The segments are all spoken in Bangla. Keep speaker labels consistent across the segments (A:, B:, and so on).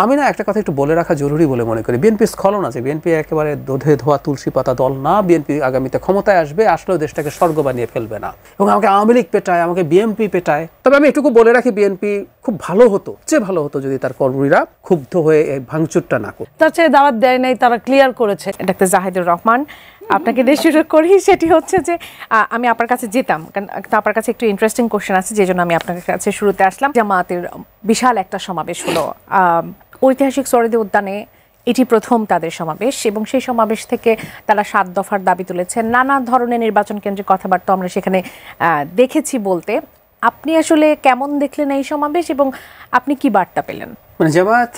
A: আমি না একটা কথা একটু বলে রাখা জরুরি বলে মনে করি, বিএনপি স্খলন আছে, বিএনপি একেবারে দুধে ধোয়া তুলসী পাতা দল না। বিএনপি আগামীতে ক্ষমতায় আসবে, আসলেও দেশটাকে স্বর্গ বানিয়ে ফেলবে না। এবং আমাকে আওয়ামী লীগ পেটায়, আমাকে বিএনপি পেটায়। তবে আমি এটুকু বলে রাখি, বিএনপি খুব ভালো হতো, চেয়ে ভালো হতো যদি তার কর্মীরা ক্ষুব্ধ হয়ে এই ভাঙচুরটা না করত।
B: তার চেয়ে দাওয়াত দেয় নাই, তারা ক্লিয়ার করেছে। ডাক্তার জাহিদুর রহমান, আপনাকে দিয়ে শুরু করি। সেটি হচ্ছে যে আমি আপনার কাছে যেতাম, কারণ আপনার কাছে একটু ইন্টারেস্টিং কোশ্চেন আছে, যে জন্য আমি আপনার কাছে শুরুতে আসলাম। জামায়াতের বিশাল একটা সমাবেশ হলো ঐতিহাসিক সৌরদী উদ্যানে। এটি প্রথম তাদের সমাবেশ, এবং সেই সমাবেশ থেকে তারা 7 দফার দাবি তুলেছেন। নানা ধরনের নির্বাচন কেন্দ্রিক কথাবার্তা আমরা সেখানে দেখেছি বলতে। আপনি আসলে কেমন দেখলেন এই সমাবেশ, এবং আপনি কি বার্তা পেলেন?
A: মানে জামায়াত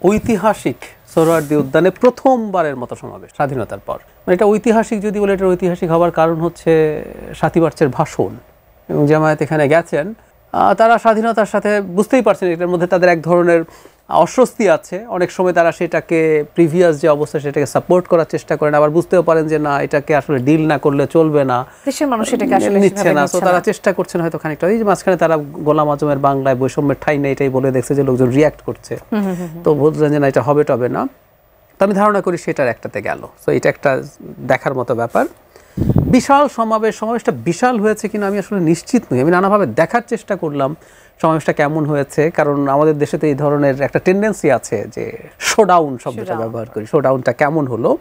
A: ঐতিহাসিক সোহরাওয়ার্দী উদ্যানে প্রথমবারের মতো সমাবেশ স্বাধীনতার পর। মানে এটা ঐতিহাসিক যদি বলে, এটা ঐতিহাসিক হওয়ার কারণ হচ্ছে 7ই মার্চের ভাষণ, এবং জামায়াত এখানে গেছেন। তারা স্বাধীনতার সাথে বুঝতেই পারছেন এটার মধ্যে তাদের এক ধরনের অস্বস্তি আছে। অনেক সময় তারা সেটাকে প্রিভিয়াস যে অবস্থা সেটাকে সাপোর্ট করার চেষ্টা করেন, আবার বুঝতেও পারেন যে না, এটাকে আসলে ডিল না করলে চলবে না,
B: দেশের মানুষ এটাকে আসলে
A: নিচ্ছে না। তো তারা চেষ্টা করছেন হয়তো খানিকটা। এই যে মাঝখানে তারা গোলাম আজমের বাংলায় বৈষম্যের ঠাঁই নেই এটাই বলে দেখছে যে লোকজন রিয়াক্ট করছে, তো বুঝলেন যে না, এটা হবে টবে না। তো আমি ধারণা করি সেটার একটাতে গেল। তো এটা একটা দেখার মতো ব্যাপার। বিশাল সমাবেশটা বিশাল হয়েছে কিনা আমি আসলে নিশ্চিত নই। আমি নানাভাবে দেখার চেষ্টা করলাম সমাবেশটা কেমন হয়েছে, কারণ আমাদের দেশে তো এই ধরনের একটা টেন্ডেন্সি আছে যে শোডাউন শব্দটা ব্যবহার করি। শোডাউনটা কেমন হলো,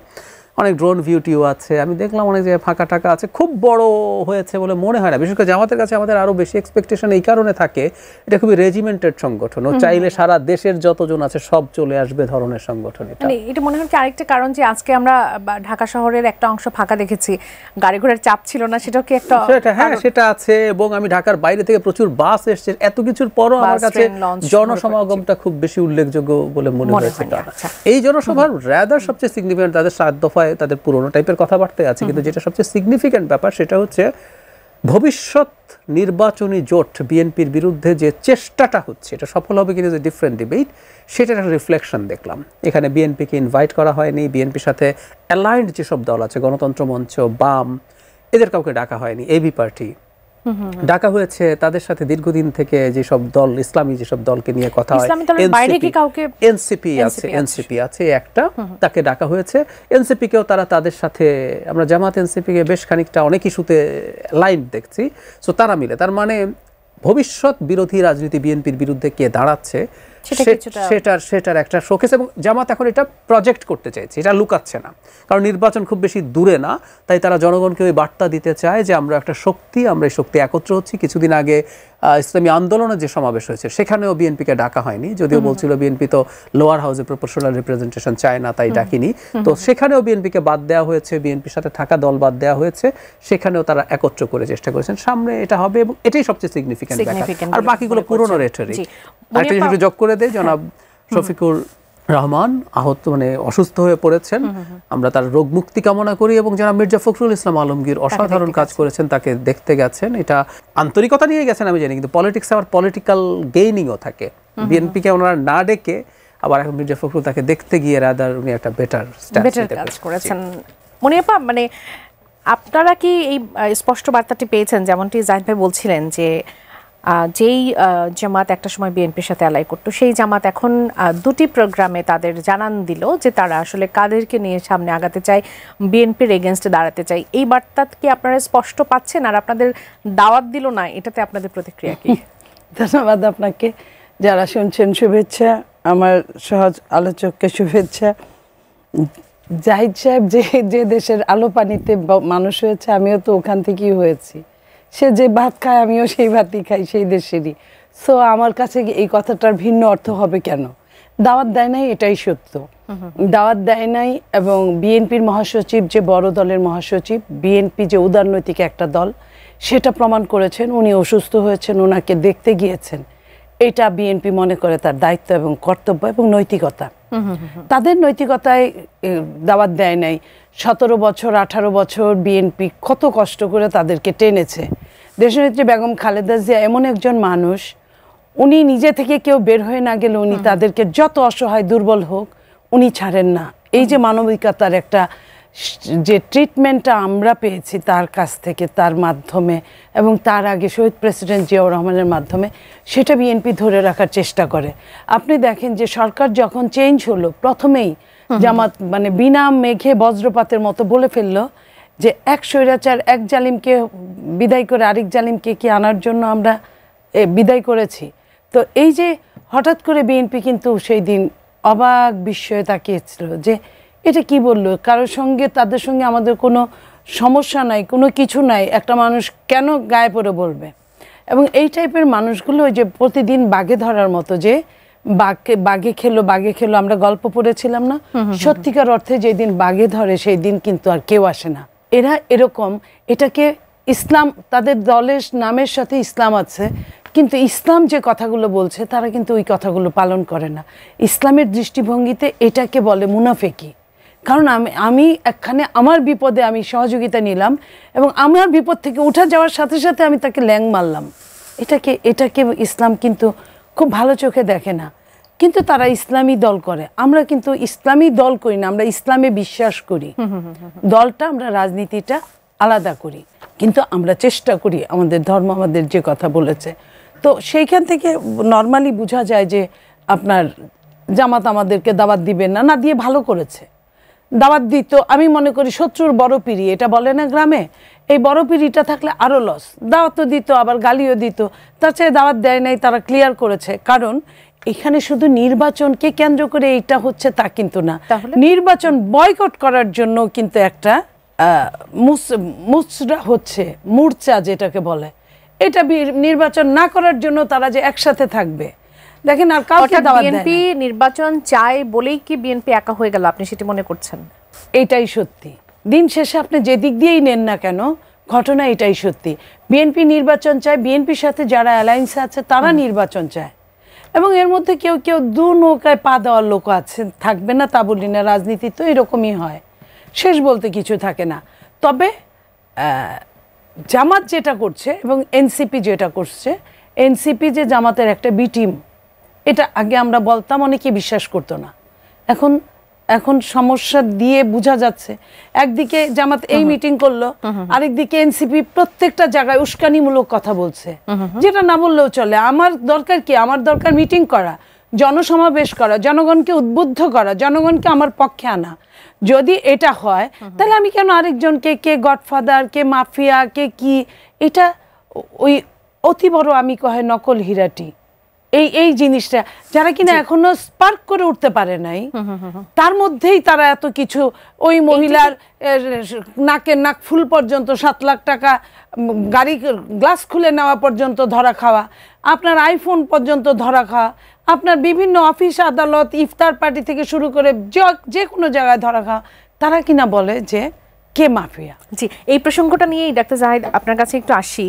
A: অনেক ড্রোন ভিউটিও আছে, আমি দেখলাম অনেক জায়গায় ফাঁকা টাকা আছে, খুব বড় হয়েছে বলে মনে হয় না। বিশেষ করে জামাতের কাছে আমাদের আরও বেশি এক্সপেকটেশন এই কারণে থাকে, এটা খুবই রেজিমেন্টেড সংগঠন, ও চাইলে সারা দেশের যতজন আছে সব চলে আসবে ধরনের সংগঠন।
B: এটা মনে হয় কি আরেকটা কারণ যে আজকে আমরা ঢাকা শহরের একটা অংশ ফাঁকা দেখেছি, গাড়ি ঘোড়ার চাপ ছিল না, সেটাও কি একটা?
A: হ্যাঁ, সেটা আছে। এবং আমি ঢাকার বাইরে থেকে প্রচুর বাস এসছে, এত কিছুর পরও আমার কাছে জনসমাগমটা খুব বেশি উল্লেখযোগ্য বলে মনে হয়েছে। এই জনসভার রাদার সবচেয়ে সিগনিফিকেন্ট, তাদের 7 দফায় তাদের পুরোনো টাইপের কথাবার্তাই আছে, কিন্তু যেটা সবচেয়ে সিগনিফিকেন্ট ব্যাপার সেটা হচ্ছে ভবিষ্যৎ নির্বাচনী জোট বিএনপির বিরুদ্ধে যে চেষ্টাটা হচ্ছে, এটা সফল হবে কিনা যে ডিফারেন্ট ডিবেট, সেটার একটা রিফ্লেকশন দেখলাম। এখানে বিএনপিকে ইনভাইট করা হয়নি, বিএনপির সাথে অ্যালাইন্ড যেসব দল আছে, গণতন্ত্র মঞ্চ, বাম, এদের কাউকে ডাকা হয়নি। এবি পার্টি ডাকা হয়েছে, তাদের সাথে দীর্ঘদিন থেকে যেসব দল, ইসলামী যেসব দলকে নিয়ে কথা হয়, এনসিপি আছে একটা, তাকে ডাকা হয়েছে। এনসিপি কেও তাদের সাথে, আমরা জামাত এনসিপি কে বেশ খানিকটা অনেক ইস্যুতে লাইন দেখছি। সো তারা মিলে, তার মানে ভবিষ্যৎ বিরোধী রাজনীতি বিএনপির বিরুদ্ধে কে দাঁড়াচ্ছে সেটার একটা শোকেস। এবং জামাত এখন এটা প্রজেক্ট করতে চাইছে, এটা লুকাচ্ছে না, কারণ নির্বাচন খুব বেশি দূরে না। তাই তারা জনগণকে ওই বার্তা দিতে চায় যে আমরা একটা শক্তি, আমরা এই শক্তি একত্র হচ্ছি। কিছুদিন আগে ইসলামী আন্দোলনের যে সমাবেশ হয়েছে সেখানেও বিএনপিকে ডাকা হয়নি, যদিও বলছিল বিএনপি তো লোয়ার হাউসে প্রপোর্শনাল রিপ্রেজেন্টেশন চায় না, তাই ডাকিনি। তো সেখানেও বিএনপিকে বাদ দেওয়া হয়েছে, বিএনপির সাথে থাকা দল বাদ দেওয়া হয়েছে, সেখানেও তারা একত্র করে চেষ্টা করেছেন। সামনে এটা হবে, এবং এটাই সবচেয়ে সিগনিফিক্যান্ট ব্যাপার। আর বাকিগুলো পুরনো রেটরিক। একটা জিনিস যোগ করে দেয়, জনাব শফিকুর রহমান অসুস্থ হয়ে পড়েছেন, আমরা তার রোগ মুক্তি কামনা করি। এবং জনাব মির্জা ফখরুল ইসলাম আলমগীর অসাধারণ কাজ করেছেন, তাকে দেখতে গেছেন। এটা আন্তরিকতা নিয়ে গেছেন আমি জানি, কিন্তু পলিটিক্স আবার পলিটিক্যাল গেইনিংও থাকে। বিএনপিকে ওনারা না ডেকে আবার এখন মির্জা ফখরুল তাকে দেখতে গিয়ে রাদার উনি একটা বেটার
B: কাজ করেছেন। মনিয়াপা, মানে আপনারা কি এই স্পষ্ট বার্তাটি পেয়েছেন, যেমনটি জাহিদ ভাই বলছিলেন যে যেই জামাত একটা সময় বিএনপির সাথে অ্যালাই করতো, সেই জামাত এখন দুটি প্রোগ্রামে তাদের জানান দিল যে তারা আসলে কাদেরকে নিয়ে সামনে আগাতে চায়, বিএনপির এগেনস্টে দাঁড়াতে চায়। এই বার্তা কি আপনারা স্পষ্ট পাচ্ছেন? আর আপনাদের দাওয়াত দিল না, এটাতে আপনাদের প্রতিক্রিয়া কি?
C: ধন্যবাদ আপনাকে। যারা শুনছেন শুভেচ্ছা, আমার সহজ আলোচককে শুভেচ্ছা। জাহিদ সাহেব যে দেশের আলো পানিতে মানুষ হয়েছে, আমিও তো ওখান থেকেই হয়েছি। সে যে ভাত খায় আমিও সেই ভাতই খাই, সেই দেশেরই। সো আমার কাছে এই কথাটার ভিন্ন অর্থ হবে কেন? দাওয়াত দেয় নাই, এটাই সত্য। দাওয়াত দেয় নাই, এবং বিএনপির মহাসচিব যে বড় দলের মহাসচিব, বিএনপি যে উদারনৈতিক একটা দল, সেটা প্রমাণ করেছেন। উনি অসুস্থ হয়েছেন, ওনাকে দেখতে গিয়েছেন। এটা বিএনপি মনে করে তার দায়িত্ব এবং কর্তব্য এবং নৈতিকতা। তাদের নৈতিকতায় দাওয়াত দেয় নাই। 17 বছর 18 বছর বিএনপি কত কষ্ট করে তাদেরকে টেনেছে। দেশনেত্রী বেগম খালেদা জিয়া এমন একজন মানুষ, উনি নিজে থেকে কেউ বের হয়ে না গেলে উনি তাদেরকে যত অসহায় দুর্বল হোক উনি ছাড়েন না। এই যে মানবিকতার একটা যে ট্রিটমেন্টটা আমরা পেয়েছি তার কাছ থেকে, তার মাধ্যমে এবং তার আগে শহীদ প্রেসিডেন্ট জিয়াউর রহমানের মাধ্যমে, সেটা বিএনপি ধরে রাখার চেষ্টা করে। আপনি দেখেন যে সরকার যখন চেঞ্জ হলো, প্রথমেই জামাত মানে বিনা মেঘে বজ্রপাতের মতো বলে ফেললো যে এক স্বৈরাচার, এক জালিমকে বিদায় করে আরেক জালিমকে কি আনার জন্য আমরা বিদায় করেছি। তো এই যে হঠাৎ করে বিএনপি কিন্তু সেই দিন অবাক বিস্ময়ে তাকিয়েছিল যে এটা কি বললো, কারোর সঙ্গে তাদের সঙ্গে আমাদের কোনো সমস্যা নাই, কোনো কিছু নাই, একটা মানুষ কেন গায়ে পড়ে বলবে। এবং এই টাইপের মানুষগুলো ওই যে প্রতিদিন বাঘে ধরার মতো, যে বাঘে খেলো আমরা গল্প পড়েছিলাম না, সত্যিকার অর্থে যেদিন বাঘে ধরে সেই দিন কিন্তু আর কেউ আসে না। এরা এরকম, এটাকে ইসলাম, তাদের দলের নামের সাথে ইসলাম আছে, কিন্তু ইসলাম যে কথাগুলো বলছে তারা কিন্তু ওই কথাগুলো পালন করে না। ইসলামের দৃষ্টিভঙ্গিতে এটাকে বলে মুনাফেকি। কারণ আমি এখানে আমার বিপদে আমি সহযোগিতা নিলাম এবং আমার বিপদ থেকে উঠে যাওয়ার সাথে সাথে আমি তাকে ল্যাং মারলাম, এটাকে ইসলাম কিন্তু খুব ভালো চোখে দেখে না। কিন্তু তারা ইসলামী দল করে, আমরা কিন্তু ইসলামী দল করি না, আমরা ইসলামে বিশ্বাস করি। দলটা, আমরা রাজনীতিটা আলাদা করি, কিন্তু আমরা চেষ্টা করি আমাদের ধর্ম আমাদের যে কথা বলেছে। তো সেইখান থেকে নর্মালি বোঝা যায় যে আপনার জামাত আমাদেরকে দাওয়াত দিবেন না, না দিয়ে ভালো করেছে। দাওয়াত দিত, আমি মনে করি শত্রুর বড় পিড়ি, এটা বলে না গ্রামে, এই বড় পিড়িটা থাকলে আরও লস। দাওয়াতও দিত, আবার গালিও দিত, তার চেয়ে দাওয়াত দেয় নাই, তারা ক্লিয়ার করেছে। কারণ এখানে শুধু নির্বাচনকে কেন্দ্র করে এইটা হচ্ছে তা কিন্তু না, নির্বাচন বয়কট করার জন্য কিন্তু একটা মুসরা হচ্ছে, মোর্চা যেটাকে বলে, এটা নির্বাচন না করার জন্য তারা যে একসাথে থাকবে। দেখেন, আর কাউকে দাওয়াত দেয় না।
B: বিএনপি নির্বাচন চায় বলেই কি বিএনপি একা হয়ে গেল, আপনি সেটা মনে করছেন?
C: এটাই সত্যি, দিন শেষে আপনি যে দিক দিয়েই নেন না কেন, ঘটনা এটাই সত্যি। বিএনপি নির্বাচন চায়, বিএনপির সাথে যারা অ্যালায়েন্সে আছে তারা নির্বাচন চায়, এবং এর মধ্যে কেউ কেউ দু নৌকায় পা দেওয়ার লোক আছে, থাকবে না তা বলি না, রাজনীতি তো এরকমই হয়, শেষ বলতে কিছু থাকে না। তবে জামাত যেটা করছে এবং এনসিপি যেটা করছে, এনসিপি যে জামাতের একটা বি টিম, এটা আগে আমরা বলতাম, অনেকে বিশ্বাস করতো না, এখন সমস্যা দিয়ে বোঝা যাচ্ছে। একদিকে জামাত এই মিটিং করলো, আরেকদিকে এনসিপি প্রত্যেকটা জায়গায় উস্কানিমূলক কথা বলছে, যেটা না বললেও চলে। আমার দরকার কি? আমার দরকার মিটিং করা, জনসমাবেশ করা, জনগণকে উদ্বুদ্ধ করা, জনগণকে আমার পক্ষে আনা। যদি এটা হয় তাহলে আমি কেন আরেকজনকে, কে গডফাদার, কে মাফিয়া, কে কি, এটা ওই অতি বড় আমি কহে নকল হীরাটি, এই জিনিসটা যারা কিনা এখনো স্পার্ক করে উঠতে পারে নাই, তার মধ্যেই তারা এত কিছু, ওই মহিলার নাকের নাক ফুল পর্যন্ত 7 লাখ টাকা, গাড়ি গ্লাস খুলে নেওয়া পর্যন্ত ধরা খাওয়া, আপনার আইফোন পর্যন্ত ধরা খাওয়া, আপনার বিভিন্ন অফিস আদালত ইফতার পার্টি থেকে শুরু করে যে কোনো জায়গায় ধরা খাওয়া, তারা কিনা বলে যে কে মাফিয়া।
B: জি, এই প্রসঙ্গটা নিয়েই ডাক্তার জাহিদ আপনার কাছে একটু আসি।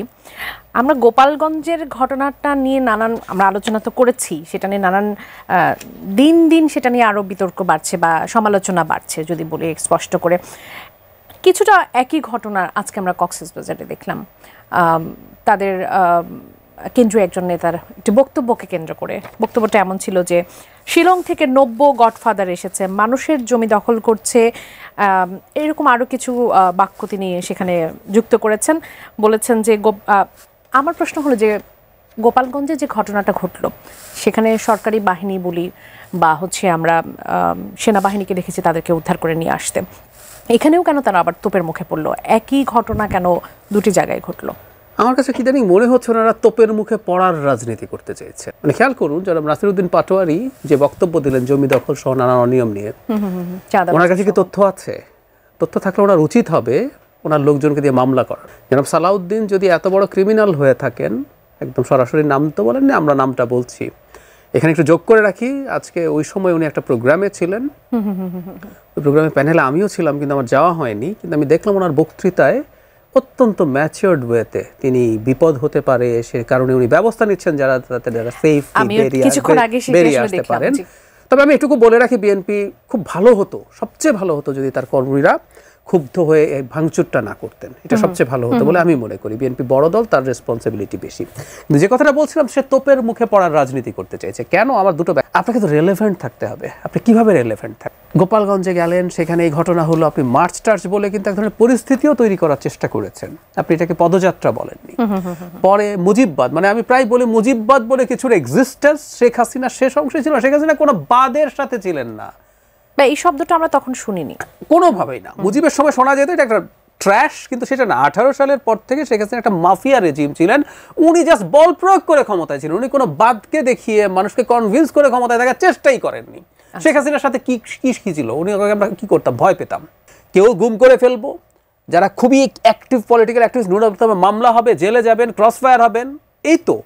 B: আমরা গোপালগঞ্জের ঘটনাটা নিয়ে নানান আমরা আলোচনা তো করেছি, সেটা নিয়ে নানান দিন দিন সেটা নিয়ে আরও বিতর্ক বাড়ছে বা সমালোচনা বাড়ছে, যদি বলি স্পষ্ট করে। কিছুটা একই ঘটনা আজকে আমরা কক্সবাজারে দেখলাম। তাদের কেন্দ্রীয় একজন নেতার একটি বক্তব্যকে কেন্দ্র করে, বক্তব্যটা এমন ছিল যে শিলং থেকে 90 গডফাদার এসেছে, মানুষের জমি দখল করছে, এরকম আরও কিছু বাক্য তিনি সেখানে যুক্ত করেছেন। বলেছেন যে আমার প্রশ্ন হলো যে গোপালগঞ্জে যে ঘটনাটা ঘটলো, সেখানে সরকারি বাহিনী বলি বা হচ্ছে আমরা সেনাবাহিনীকে দেখেছি তাদেরকে উদ্ধার করে নিয়ে আসতে, এখানেও কেন তারা আবার তোপের মুখে পড়লো? একই ঘটনা কেন দুটি জায়গায় ঘটলো?
A: আমার কাছে কি জানি মনে হচ্ছে ওনারা তোপের মুখে পড়ার রাজনীতি করতে চেয়েছে। মানে খেয়াল করুন, যারা নাসিরউদ্দিন পাটোয়ারি যে বক্তব্য দিলেন জমি দখল সহ নানা অনিয়ম নিয়ে, ওনার কাছে কি তথ্য আছে? তথ্য থাকলে ওনার উচিত হবে ওনার লোকজনকে দিয়ে মামলা করার। জনাব সালাউদ্দিন যদি এত বড় ক্রিমিনাল হয়ে থাকেন, একদম সরাসরি নাম তো বলেননি, আমরা নামটা বলছি, এখানে একটু যোগ করে রাখি, আজকে ওই সময় উনি একটা প্রোগ্রামে ছিলেন, ওই প্রোগ্রামে প্যানেলে আমিও ছিলাম, কিন্তু আমার যাওয়া হয়নি। কিন্তু আমি দেখলাম ওনার বক্তৃতায় অত্যন্ত ম্যাচিওরড ওয়েতে তিনি বিপদ হতে পারে সে কারণে উনি ব্যবস্থা নিচ্ছেন যারা সেফ বেরিয়ে আসতে পারেন। তবে আমি এটুকু বলে রাখি, বিএনপি খুব ভালো হতো, সবচেয়ে ভালো হতো যদি তার কর্মীরা ক্ষুব্ধ হয়ে এই ভাঙচুরটা না করতেন, এটা সবচেয়ে ভালো হতো বলে আমি মনে করি। বিএনপি বড় দল, তার রেসপন্সিবিলিটি বেশি। কিন্তু যে কথাটা বলছিলাম, সে তোপের মুখে পড়ার রাজনীতি করতে চাইছে কেন? আমার দুটো, আপনাকে তো রেলেভেন্ট থাকতে হবে। আপনি কিভাবে রেলেভেন্ট থাকবেন? গোপালগঞ্জে গেলেন, সেখানে এই ঘটনা হলো, আপনি মার্চ টার্চ বলে কিন্তু এক ধরনের পরিস্থিতিও তৈরি করার চেষ্টা করেছেন, আপনি এটাকে পদযাত্রা বলেননি। পরে মুজিববাদ, মানে আমি প্রায় বলি মুজিববাদ বলে কিছুর এক্সিস্টেন্স শেখ হাসিনা শেষ অংশে ছিল, শেখ হাসিনা কোনো বাদের সাথে ছিলেন না,
B: বা এই শব্দটা আমরা তখন শুনিনি
A: কোনোভাবেই না। মুজিবের সময় শোনা যেত এটা একটা ট্র্যাশ, কিন্তু সেটা না। 18 সালের পর থেকে শেখ হাসিনা একটা মাফিয়া রেজিম ছিলেন, উনি জাস্ট বল প্রয়োগ করে ক্ষমতায় ছিলেন, উনি কোনো বাদকে দেখিয়ে মানুষকে কনভিন্স করে ক্ষমতায় থাকার চেষ্টাই করেননি। শেখ হাসিনার সাথে কি কি ছিল, উনি আমরা কি করতাম, ভয় পেতাম, কেউ গুম করে ফেলবো, যারা খুবই অ্যাক্টিভ পলিটিক্যাল অ্যাক্টিভিস্ট ন্যূনতম মামলা হবে, জেলে যাবেন, ক্রস ফায়ার হবেন, এই তো।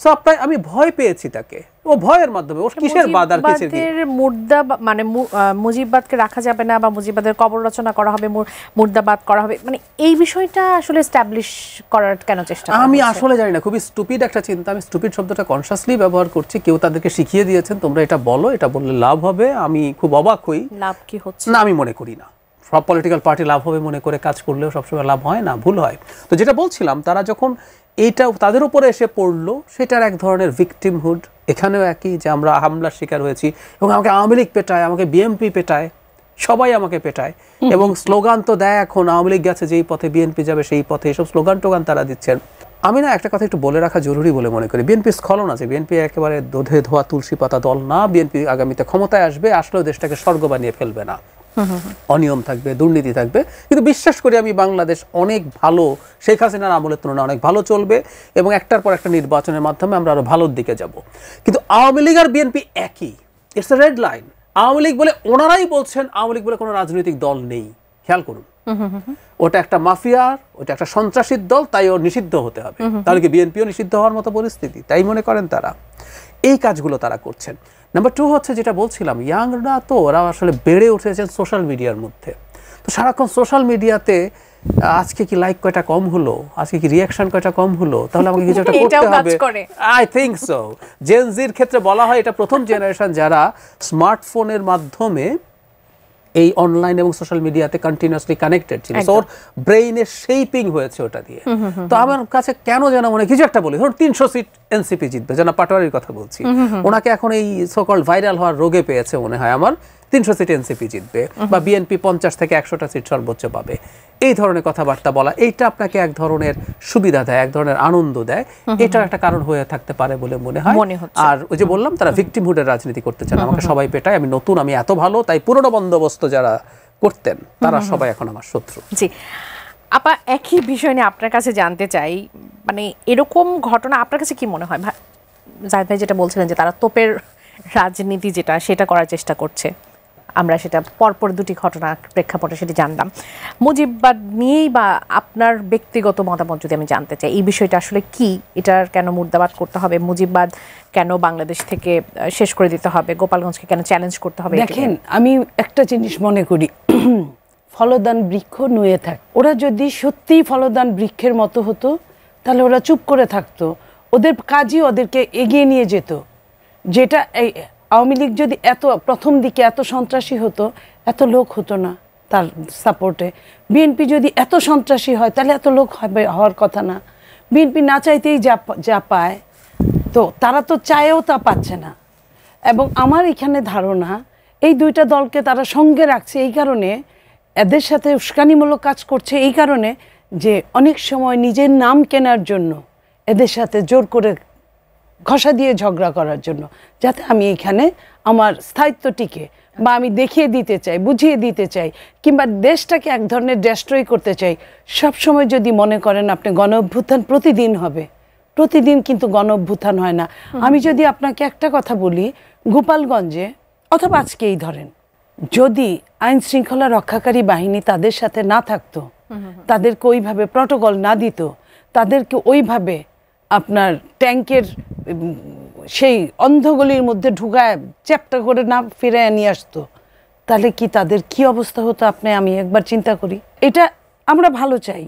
A: সো আপনার আমি ভয় পেয়েছি তাকে, ও ভয়ের মাধ্যমে, ওর কিসের বাদ আর কিসের কি?
B: মুর্দা মানে মুজিববাদকে রাখা যাবে না, বা মুজিববাদের কবর রচনা করা হবে, মুর্দাবাদ করা হবে, মানে এই বিষয়টা আসলে এস্টাবলিশ করার কেন চেষ্টা?
A: আমি আসলে জানি না, খুবই স্টুপিড একটা চিন্তা। আমি স্টুপিড শব্দটা কনসিয়াসলি ব্যবহার করছি, কেউ তাদেরকে শিখিয়ে দিয়েছেন তোমরা এটা বলো, এটা বললে লাভ হবে। আমি খুব অবাক হই।
B: লাভ কি হচ্ছে
A: না, আমি মনে করি না সব পলিটিক্যাল পার্টি লাভ হবে মনে করে কাজ করলেও সবসময় লাভ হয় না, ভুল হয়। তো যেটা বলছিলাম, তারা যখন এইটা তাদের উপরে এসে পড়লো, সেটার এক ধরনের ভিকটিমহুড। এখানেও একই, যে আমরা হামলার শিকার হয়েছি এবং আমাকে আওয়ামী লীগ পেটায়, আমাকে বিএনপি পেটায়, সবাই আমাকে পেটায়, এবং স্লোগান তো দেয় এখন আওয়ামী লীগ গেছে যেই পথে বিএনপি যাবে সেই পথে, এসব স্লোগান টোগান তারা দিচ্ছেন। আমি না একটা কথা একটু বলে রাখা জরুরি বলে মনে করি, বিএনপি স্খলন আছে, বিএনপি একেবারে দুধে ধোয়া তুলসী পাতা দল না। বিএনপি আগামীতে ক্ষমতায় আসবে, আসলেও দেশটাকে স্বর্গ বানিয়ে ফেলবে না। অনিয়ম থাকবে, দুর্নীতি থাকবে, কিন্তু বিশ্বাস করি আমি বাংলাদেশ অনেক ভালো, শেখ হাসিনার আমলের তুলনায় অনেক ভালো চলবে, এবং একটার পর একটা নির্বাচনের মাধ্যমে আমরা আরো ভালোর দিকে যাব। কিন্তু আওয়ামী লীগ আর বিএনপি একই, it's a red line. Awami League বলে ওনারাই বলছেন আওয়ামী লীগ বলে কোনো রাজনৈতিক দল নেই, খেয়াল করুন। ওটা একটা মাফিয়ার, ওটা একটা সন্ত্রাসীর দল, তাই ওর নিষিদ্ধ হতে হবে। তাহলে কি বিএনপিও নিষিদ্ধ হওয়ার মতো পরিস্থিতি? তাই মনে করেন তারা? এই কাজগুলো তারা করছেন। নাম্বার 2 হচ্ছে, যেটা বলছিলাম, ইয়াংরা তো ওরা আসলে বেড়ে উঠেছেন সোশ্যাল মিডিয়ার মধ্যে। তো সারাক্ষণ সোশ্যাল মিডিয়াতে আজকে কি লাইক কয়টা কম হলো, আজকে কি রিয়াকশন কয়টা কম হলো, তাহলে আমাকে কিছু একটা করতে হবে। I think so. জেন জির ক্ষেত্রে বলা হয় এটা প্রথম জেনারেশন যারা স্মার্টফোনের মাধ্যমে এই অনলাইন এবং সোশ্যাল মিডিয়াতে কন্টিনিউয়াসলি কানেক্টেড ছিল, ওর ব্রেইনের শেপিং হয়েছে ওটা দিয়ে। তো আমার কাছে কেন যেন মনে কিছু একটা বলি, ধরুন 300 সিট এনসিপি জিতবে, যেন পাটোয়ারির কথা বলছি, ওনাকে এখন এই সোকল্ড ভাইরাল হওয়ার রোগে পেয়েছে মনে হয় আমার, 300 সিট এনসিপি জিতবে, বা বিএনপি 50 থেকে 100টা সিট সর্বোচ্চ পাবে, এই ধরনের কথাবার্তা বলা, এইটা আপনাকে এক ধরনের সুবিধা দেয়, এক ধরনের আনন্দ দেয়, এটার একটা কারণ হয়ে থাকতে পারে বলে মনে হয়। আর ওই যে বললাম, তারা ভিকটিমহুডের রাজনীতি করতে চান, আমাকে সবাই পেটায়, আমি নতুন, আমি এত ভালো, তাই পুরনো বন্দোবস্ত যারা করতেন তারা সবাই এখন আমার শত্রু।
B: জি আপা, একই বিষয় নিয়ে আপনার কাছে জানতে চাই, মানে এরকম ঘটনা আপনার কাছে কি মনে হয়? জাহিদ ভাই যেটা বলছিলেন যে তারা তোপের রাজনীতি যেটা সেটা করার চেষ্টা করছে, আমরা সেটা পরপর দুটি ঘটনা প্রেক্ষাপটে সেটি জানলাম। মুজিববাদ নিয়েই বা আপনার ব্যক্তিগত মতামত যদি আমি জানতে চাই, এই বিষয়টা আসলে কি, এটার কেন মুর্দাবাদ করতে হবে, মুজিববাদ কেন বাংলাদেশ থেকে শেষ করে দিতে হবে, গোপালগঞ্জকে কেন চ্যালেঞ্জ করতে হবে?
C: দেখেন, আমি একটা জিনিস মনে করি, ফলদান বৃক্ষ নুয়ে থাক। ওরা যদি সত্যিই ফলদান বৃক্ষের মতো হতো, তাহলে ওরা চুপ করে থাকতো, ওদের কাজই ওদেরকে এগিয়ে নিয়ে যেত। যেটা এই আওয়ামী লীগ যদি এত প্রথম দিকে এত সন্ত্রাসী হতো, এত লোক হতো না তার সাপোর্টে। বিএনপি যদি এত সন্ত্রাসী হয়, তাহলে এত লোক হওয়ার কথা না। বিএনপি না চাইতেই যা পায়, তো তারা তো চায়েও তা পাচ্ছে না। এবং আমার এখানে ধারণা, এই দুইটা দলকে তারা সঙ্গে রাখছে এই কারণে, এদের সাথে উস্কানিমূলক কাজ করছে এই কারণে, যে অনেক সময় নিজের নাম কেনার জন্য এদের সাথে জোর করে ঘষা দিয়ে ঝগড়া করার জন্য, যাতে আমি এখানে আমার স্থায়িত্ব টিকে, বা আমি দেখিয়ে দিতে চাই, বুঝিয়ে দিতে চাই, কিংবা দেশটাকে এক ধরনের ডেস্ট্রয় করতে চাই। সব সময় যদি মনে করেন আপনি গণ অভ্যুত্থান প্রতিদিন হবে, প্রতিদিন কিন্তু গণ অভ্যুত্থান হয় না। আমি যদি আপনাকে একটা কথা বলি, গোপালগঞ্জে অথবা আজকেই ধরেন, যদি আইন শৃঙ্খলা রক্ষাকারী বাহিনী তাদের সাথে না থাকতো, তাদেরকে ওইভাবে প্রটোকল না দিত, তাদেরকে ওইভাবে আপনার ট্যাঙ্কের সেই অন্ধগলির মধ্যে ঢুকায় চ্যাপ্টা করে না ফিরে নিয়ে আসতো, তাহলে কি তাদের কি অবস্থা হতো আপনি আমি একবার চিন্তা করি। এটা আমরা ভালো চাই,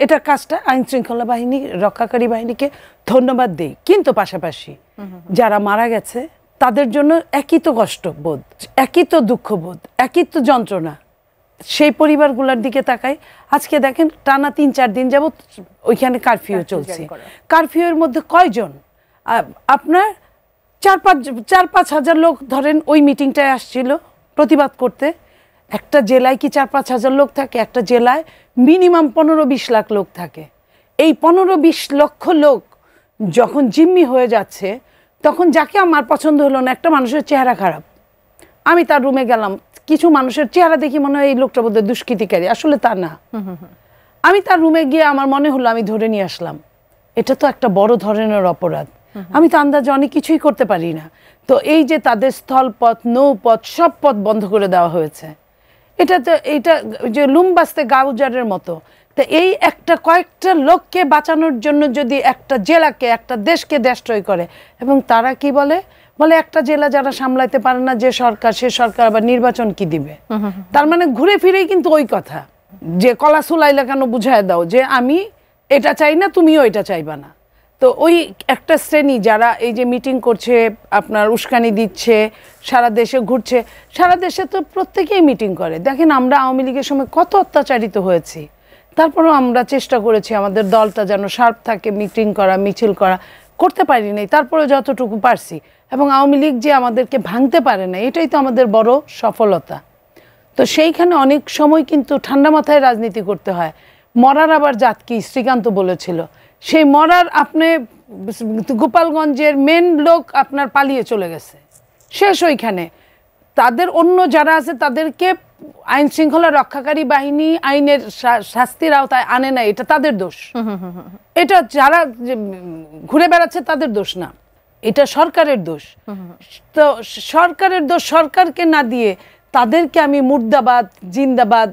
C: এটা কাজটা আইন শৃঙ্খলা বাহিনী রক্ষাকারী বাহিনীকে ধন্যবাদ দেই, কিন্তু পাশাপাশি যারা মারা গেছে তাদের জন্য একই তো কষ্টবোধ, একই তো দুঃখবোধ, একই তো যন্ত্রণা। সেই পরিবারগুলোর দিকে তাকাই, আজকে দেখেন টানা ৩-৪ দিন যাবত ওইখানে কারফিউ চলছে। কারফিউয়ের মধ্যে কয়জন আপনার ৪-৫ হাজার লোক ধরেন ওই মিটিংটায় আসছিল প্রতিবাদ করতে। একটা জেলায় কি ৪-৫ হাজার লোক থাকে? একটা জেলায় মিনিমাম ১৫-২০ লাখ লোক থাকে। এই ১৫-২০ লক্ষ লোক যখন জিম্মি হয়ে যাচ্ছে, তখন যাকে আমার পছন্দ হলো না, একটা মানুষের চেহারা খারাপ, আমি তার রুমে গেলাম, কিছু মানুষের চেহারা দেখি মনে হয় এই লোকটা বোধহয় দুষ্কৃতিকারী, আসলে তা না। আমি তার রুমে গিয়ে আমার মনে হলো আমি ধরে নিয়ে আসলাম। এটা তো একটা বড় ধরনের অপরাধ। আমি তো আন্দাজে অনেক কিছুই করতে পারি না। তো এই যে তাদের স্থলপথ, নৌপথ, সব পথ বন্ধ করে দেওয়া হয়েছে, এটা তো এইটা যে লুম বাস্তে গা উজাড়ের মতো। তো এই একটা কয়েকটা লোককে বাঁচানোর জন্য যদি একটা জেলাকে, একটা দেশকে ডেস্ট্রয় করে, এবং তারা কি বলে একটা জেলা যারা সামলাইতে পারে না, যে সরকার, সে সরকার আবার নির্বাচন কি দিবে? তার মানে ঘুরে ফিরেই কিন্তু ওই কথা যে কলা সুলাইলা কেন বুঝায় দাও যে আমি এটা চাই না, তুমিও এটা চাইবা না। তো ওই একটা শ্রেণী যারা এই যে মিটিং করছে, আপনার উস্কানি দিচ্ছে, সারা দেশে ঘুরছে, সারা দেশে তো প্রত্যেকেই মিটিং করে। দেখেন আমরা আওয়ামী লীগের সময় কত অত্যাচারিত হয়েছি, তারপরেও আমরা চেষ্টা করেছি আমাদের দলটা যেন শার্প থাকে, মিটিং করা, মিছিল করা, করতে পারি নাই, তারপরে যতটুকু পারছি। এবং আওয়ামী লীগ যে আমাদেরকে ভাঙতে পারে না, এটাই তো আমাদের বড় সফলতা। তো সেইখানে অনেক সময় কিন্তু ঠান্ডা মাথায় রাজনীতি করতে হয়। মরার আবার জাত কি, শ্রীকান্ত বলেছিল। সেই মরার আপনি গোপালগঞ্জের মেন লোক আপনার পালিয়ে চলে গেছে, শেষ ওইখানে। তাদের অন্য যারা আছে তাদেরকে আইন শৃঙ্খলা রক্ষাকারী বাহিনী আইনের শাস্তির আওতায় আনে না, এটা তাদের দোষ। এটা যারা ঘুরে বেড়াচ্ছে তাদের দোষ না, এটা সরকারের দোষ। তো সরকারের দোষ সরকারকে না দিয়ে তাদেরকে আমি মুর্দাবাদ, জিন্দাবাদ,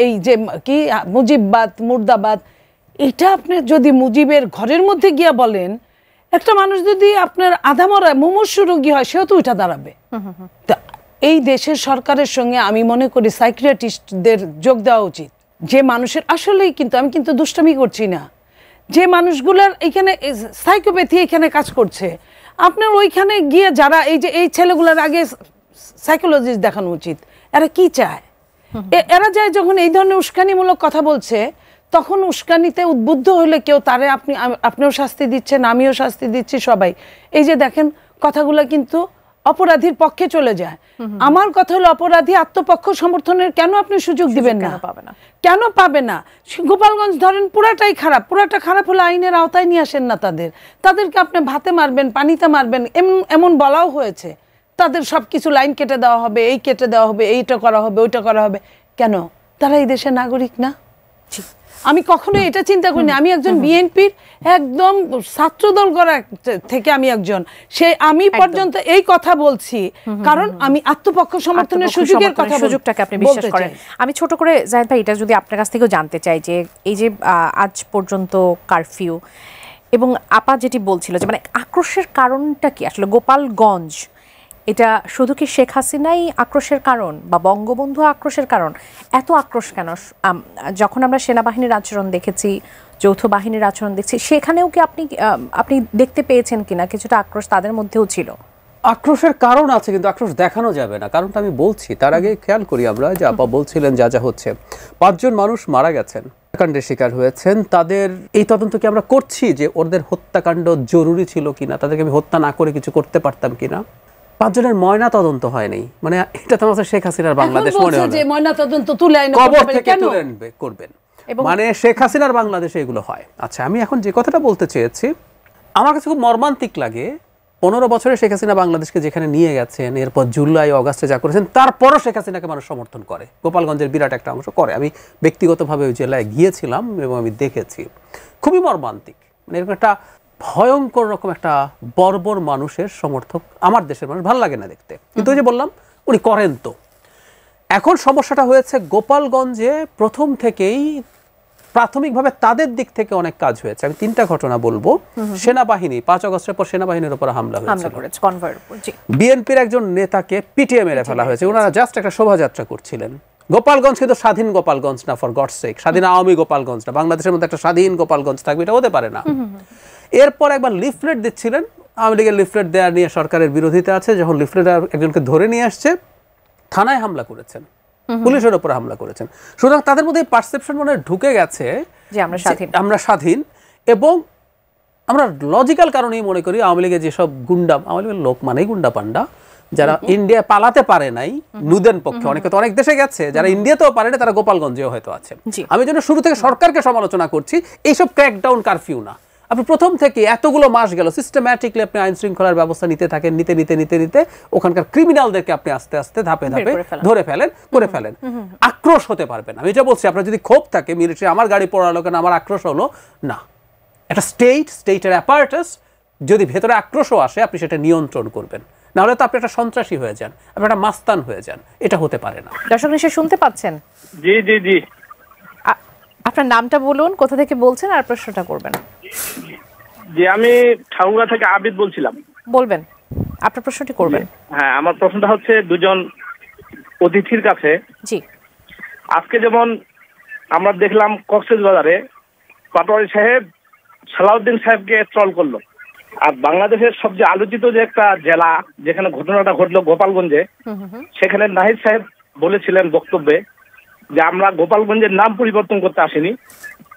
C: এই যে কি মুজিববাদ, মুর্দাবাদ, এটা আপনি যদি মুজিবের ঘরের মধ্যে গিয়া বলেন, একটা মানুষ যদি আপনার আধামরা মুমূর্ষু রোগী হয়, সেও তো উঠা দাঁড়াবে। এই দেশের সরকারের সঙ্গে আমি মনে করি সাইকিয়াট্রিস্টদের যোগ দেওয়া উচিত, যে মানুষের আসলেই, কিন্তু আমি কিন্তু দুষ্টামি করছি না, যে মানুষগুলার এখানে সাইকোপ্যাথি এখানে কাজ করছে, আপনার ওইখানে গিয়ে যারা এই যে এই ছেলেগুলোর আগে সাইকোলজিস্ট দেখানো উচিত। এরা কি চায়? এরা যায় যখন এই ধরনের উস্কানিমূলক কথা বলছে, তখন উস্কানিতে উদ্বুদ্ধ হলে কেউ তারে আপনিও শাস্তি দিচ্ছেন, আমিও শাস্তি দিচ্ছি, সবাই। এই যে দেখেন কথাগুলো কিন্তু অপরাধীর পক্ষে চলে যায়। আমার কথা হলো অপরাধী আত্মপক্ষ সমর্থনের কেন আপনি সুযোগ দিবেন না? কেন পাবে না? গোপালগঞ্জ ধরেন পুরাটাই খারাপ, পুরাটা খারাপ হলে আইনের আওতায় নিয়ে আসেন না তাদেরকে আপনি ভাতে মারবেন, পানিতে মারবেন, এমন বলাও হয়েছে। তাদের সব কিছু লাইন কেটে দেওয়া হবে, এই কেটে দেওয়া হবে, এইটা করা হবে, ওইটা করা হবে। কেন? তারা এই দেশের নাগরিক না? আমি কখনো এটা চিন্তা করিনি। আমি একজন বিএনপির একদম ছাত্রদল করা থেকে আমি একজন, আমি পর্যন্ত এই কথা বলছি কারণ আমি আত্মপক্ষ সমর্থনের সুযোগটাকে
B: আপনি বিশ্বাস করেন। আমি ছোট করে জাহিদ ভাই এটা যদি আপনার কাছ থেকেও জানতে চাই যে এই যে আজ পর্যন্ত কারফিউ এবং আপা যেটি বলছিল যে মানে আক্রোশের কারণটা কি আসলে? গোপালগঞ্জ এটা শুধু কি শেখ হাসিনাই আক্রোশের কারণ বা বঙ্গবন্ধু আক্রোশের কারণ? এত আক্রোশ কেন? যখন আমরা সেনাবাহিনীর আচরণ দেখেছি, যৌথ বাহিনীর আচরণ দেখছি, সেখানেও কি আপনি দেখতে পেয়েছেন কিনা কিছুটা আক্রোশ তাদের মধ্যেও ছিল?
A: আক্রোশের কারণ আছে, কিন্তু আক্রোশ দেখানো যাবে না, কারণটা আমি বলছি। তার আগে খেয়াল করি আমরা যে আপা বলছিলেন যা হচ্ছে, 5 জন মানুষ মারা গেছেন, হত্যাকাণ্ডের শিকার হয়েছেন। তাদের এই তদন্ত কি আমরা করছি যে ওদের হত্যাকাণ্ড জরুরি ছিল কিনা, তাদেরকে আমি হত্যা না করে কিছু করতে পারতাম কিনা? 5 জনের ময়না তদন্ত হয়নি, মানে এটা তো আমাদের শেখ হাসিনার বাংলাদেশ মনে হয় যে ময়না তদন্ত তুলে আইন করবেন, মানে শেখ হাসিনার বাংলাদেশে এগুলো হয়। আচ্ছা, আমি এখন যে কথাটা বলতে চেয়েছি, আমার কাছে খুব মর্মান্তিক লাগে 15 বছরে শেখ হাসিনা বাংলাদেশকে যেখানে নিয়ে গেছেন, এরপর জুলাই অগাস্টে যা করেছেন, তারপরও শেখ হাসিনাকে মানুষ সমর্থন করে, গোপালগঞ্জের বিরাট একটা অংশ করে। আমি ব্যক্তিগতভাবে ওই জেলায় গিয়েছিলাম এবং আমি দেখেছি, খুবই মর্মান্তিক। মানে এরকম একটা ভয়ঙ্কর রকম একটা বর্বর মানুষের সমর্থক আমার দেশের মানুষ ভালো লাগে না দেখতে। কিন্তু ওই যে বললাম উনি করেন। তো এখন সমস্যাটা হয়েছে গোপালগঞ্জে প্রথম থেকেই প্রাথমিকভাবে তাদের দিক থেকে অনেক কাজ হয়েছে। আমি 3টা ঘটনা বলবো। সেনাবাহিনী 5 আগস্টের পর সেনাবাহিনীর উপর হামলা হয়েছে, বিএনপির একজন নেতাকে পিটিয়ে মেরে ফেলা হয়েছে। ওনারা জাস্ট একটা শোভাযাত্রা করছিলেন। গোপালগঞ্জ কিন্তু স্বাধীন গোপালগঞ্জ না, ফর গডস সেক, স্বাধীন আওয়ামী গোপালগঞ্জ না। বাংলাদেশের মধ্যে একটা স্বাধীন গোপালগঞ্জ থাকবে, এটা হতে পারে না। এরপর একবার লিফলেট দিচ্ছিলেন, আওয়ামী লীগের লিফলেট দেওয়া নিয়ে সরকারের বিরোধিতা আছে। যখন লিফলেট একজনকে ধরে নিয়ে আসছে, থানায় হামলা করেছেন, পুলিশের উপর হামলা করেছেন। সুতরাং তাদের মধ্যে পারসেপশন মনে ঢুকে গেছে
B: যে আমরা
A: স্বাধীন এবং আমরা লজিক্যাল কারণেই মনে করি আওয়ামী লীগের যেসব গুন্ডা, আওয়ামী লীগের লোক মানেই গুন্ডা পান্ডা, যারা ইন্ডিয়া পালাতে পারে নাই নুদেন পক্ষে, অনেকে তো অনেক দেশে গেছে, যারা ইন্ডিয়াতেও পারে না তারা গোপালগঞ্জেও হয়তো আছে। আমি যেন শুরু থেকে সরকারকে সমালোচনা করছি, এইসব ক্র্যাকডাউন কারফিউ না। আপনি প্রথম থেকে এতগুলো মাস গেল সিস্টেম্যাটিকলি আপনি আইন শৃঙ্খলার ব্যবস্থা নিতে থাকেন, নিতে ওখানকার ক্রিমিনালদেরকে আপনি আস্তে আস্তে ধাপে ধরে ফেলেন। আক্রোশ হতে পারবেন। আমি এটা বলছি, আপনার যদি ক্ষোভ থাকে মিলিটারি আমার গাড়ি পড়ালো কেন, আমার আক্রোশ হলো না, একটা স্টেটের অ্যাপারেটাস যদি ভেতরে আক্রোশও আসে আপনি সেটা নিয়ন্ত্রণ করবেন, নাহলে তো আপনি একটা সন্ত্রাসী হয়ে যান, আপনি একটা মাস্তান হয়ে যান, এটা হতে পারে না।
B: দর্শক নিশ্চয় শুনতে পাচ্ছেন?
D: জি।
B: আপনার নামটা বলুন, কোথা থেকে বলছেন আর প্রশ্নটা করবেন।
D: জি, আমি ঠাকুরগাঁ থেকে আবিদ বলছিলাম।
B: বলবেন, আপনার প্রশ্নটি করবেন।
D: হ্যাঁ, আমার প্রশ্নটা হচ্ছে দুজন অতিথির কাছে।
B: জি,
D: আজকে যেমন আমরা দেখলাম কক্সবাজারে পাটোয়ারি সাহেব সালাউদ্দিন সাহেবকে ট্রল করলো, আর বাংলাদেশের সবচেয়ে আলোচিত যে একটা জেলা যেখানে ঘটনাটা ঘটলো গোপালগঞ্জে, সেখানে নাহিদ সাহেব বলেছিলেন বক্তব্যে যে আমরা গোপালগঞ্জের নাম পরিবর্তন করতে আসিনি,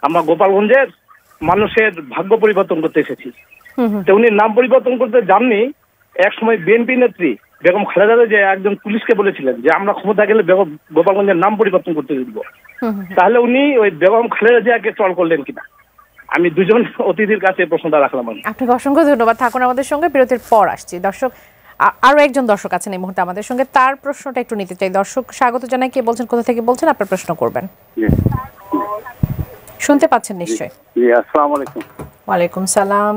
D: আমরা গোপালগঞ্জের মানুষের ভাগ্য পরিবর্তন করতে এসেছি। তো উনি নাম পরিবর্তন করতে যাননি। এক সময় বিএনপি নেত্রী বেগম খালেদা যে একজন পুলিশকে বলেছিলেন যে আমরা ক্ষমতা গেলে গোপালগঞ্জের নাম পরিবর্তন করতে দিব। তাহলে উনি ওই বেগম খালেদা জিয়াকে ট্রল করলেন কিনা, আমি দুজন অতিথির কাছে প্রশ্নটা রাখলাম।
B: আপনাকে অসংখ্য ধন্যবাদ। থাকুন আমাদের সঙ্গে, বিরতির পর আসছি। দর্শক, আরো একজন দর্শক আছেন এই মুহূর্তে আমাদের সঙ্গে, তার প্রশ্নটা একটু নিতে চাই। দর্শক স্বাগত জানাই, কে বলছেন, কোথা থেকে বলছেন, আপনার প্রশ্ন করবেন। শুনতে পাচ্ছেন নিশ্চয়ই?
E: জি, আসসালামু আলাইকুম।
B: ওয়ালাইকুম সালাম।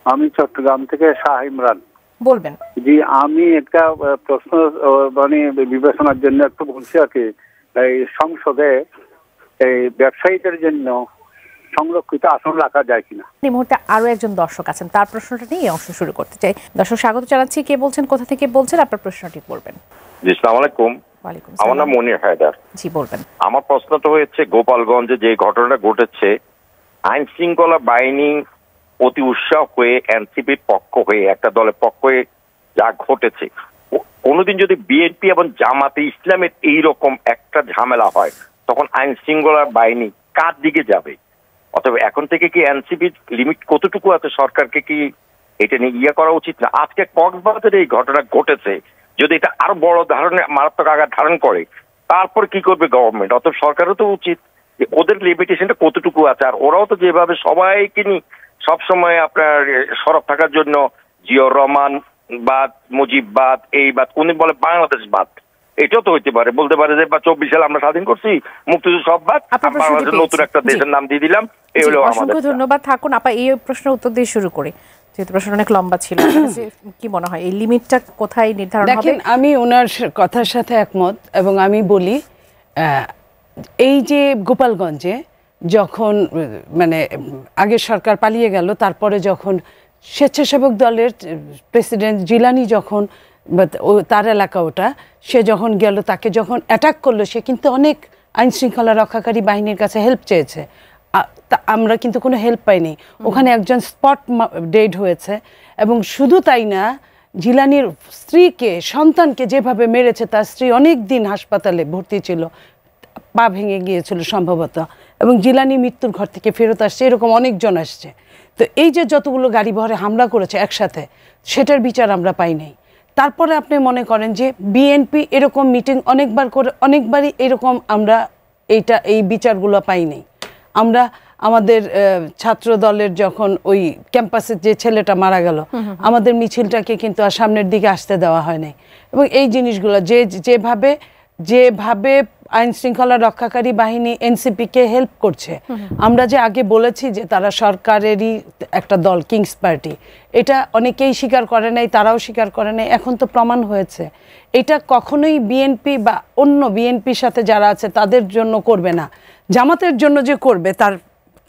E: আমি চট্টগ্রাম থেকে শাহ ইমরান
B: বলবেন।
E: জি, আমি একটা প্রশ্ন মানে বিবেচনার জন্য একটু বলছি আর কি, এই সংসদে এই ব্যবসায়ীদের জন্য সংরক্ষিত আসন রাখা যায় কিনা।
B: এই মুহূর্তে আরো একজন দর্শক আছেন, তার প্রশ্নটা নিয়ে অংশ শুরু করতে চাই। দর্শক স্বাগত জানাচ্ছি, কে বলছেন, কোথা থেকে বলছেন, আপনার প্রশ্নটি করবেন।
F: জি, আসসালামু আলাইকুম।
B: ওয়ালাইকুম
F: আমার
B: সালাম।
F: নাম মনির হায়দার।
B: জি, বলবেন।
F: আমার প্রশ্নটা হচ্ছে গোপালগঞ্জে যে ঘটনাটা ঘটেছে, আইন শৃঙ্খলা বাহিনী অতি উৎসাহ হয়ে এনসিপির পক্ষ হয়ে একটা দলের পক্ষ হয়ে যা ঘটেছে, কোনোদিন যদি বিএনপি এবং জামাতে ইসলামের এইরকম একটা ঝামেলা হয় তখন আইন শৃঙ্খলা বাহিনী কার দিকে যাবে? অতএব এখন থেকে কি এনসিপির লিমিট কতটুকু আছে, সরকারকে কি এটা নিয়ে করা উচিত না? আজকে কক্সবাজারে এই ঘটনা ঘটেছে, যদি এটা আরো বড় ধরনের মারাত্মক আঘাত ধারণ করে তারপর কি করবে গভর্নমেন্ট? অতএব সরকারও তো উচিত যে ওদের লিমিটেশনটা কতটুকু আছে। আর ওরাও তো যেভাবে সবাইকে নিয়ে সবসময় আপনার সরব থাকার জন্য জিয়র রহমান বাদ, মুজিব বাদ, এই বাদ, উনি বলে বাংলাদেশ বাদ, এটাও তো হইতে পারে, বলতে পারে যে 24 সালে আমরা স্বাধীন করছি, মুক্তিযুদ্ধ সব বাদ, বাংলাদেশের নতুন একটা দেশের নাম দিয়ে দিলাম। এই হলো আমাদের।
B: অসংখ্য ধন্যবাদ। থাকুন আপা, এই প্রশ্নের উত্তর দিয়ে শুরু করি, যেহেতু প্রশ্নটা অনেক লম্বা ছিল। কি মনে হয় এই লিমিটটা কোথায় নির্ধারণ হবে?
C: দেখেন, আমি ওনার কথার সাথে একমত, এবং আমি বলি এই যে গোপালগঞ্জে যখন মানে আগের সরকার পালিয়ে গেল, তারপরে যখন স্বেচ্ছাসেবক দলের প্রেসিডেন্ট জিলানি যখন তার এলাকা ওটা, সে যখন গেল, তাকে যখন অ্যাটাক করলো, সে কিন্তু অনেক আইন শৃঙ্খলা রক্ষাকারী বাহিনীর কাছে হেল্প চেয়েছে। আমরা কিন্তু কোনো হেল্প পাইনি। ওখানে একজন স্পট ডেড হয়েছে, এবং শুধু তাই না, জিলানির স্ত্রীকে, সন্তানকে যেভাবে মেরেছে, তার স্ত্রী অনেক দিন হাসপাতালে ভর্তি ছিল, পা ভেঙে গিয়েছিল সম্ভবত, এবং জিলানি মৃত্যুর ঘর থেকে ফেরত আসছে, এরকম অনেকজন আসছে। তো এই যে যতগুলো গাড়ি বহরে হামলা করেছে একসাথে, সেটার বিচার আমরা পাই নাই। তারপরে আপনি মনে করেন যে বিএনপি এরকম মিটিং অনেকবার করে, অনেকবারই এরকম আমরা এই বিচারগুলো পাই নাই। আমরা আমাদের ছাত্র দলের যখন ওই ক্যাম্পাসের যে ছেলেটা মারা গেল, আমাদের মিছিলটাকে কিন্তু আর সামনের দিকে আসতে দেওয়া হয় নাই। এবং এই জিনিসগুলো যেভাবে আইন শৃঙ্খলা রক্ষাকারী বাহিনী এনসিপিকে হেল্প করছে, আমরা যে আগে বলেছি যে তারা সরকারেরই একটা দল, কিংস পার্টি, এটা অনেকেই স্বীকার করে নাই, তারাও স্বীকার করে নাই, এখন তো প্রমাণ হয়েছে। এটা কখনোই বিএনপি বা অন্য বিএনপির সাথে যারা আছে তাদের জন্য করবে না, জামাতের জন্য যে করবে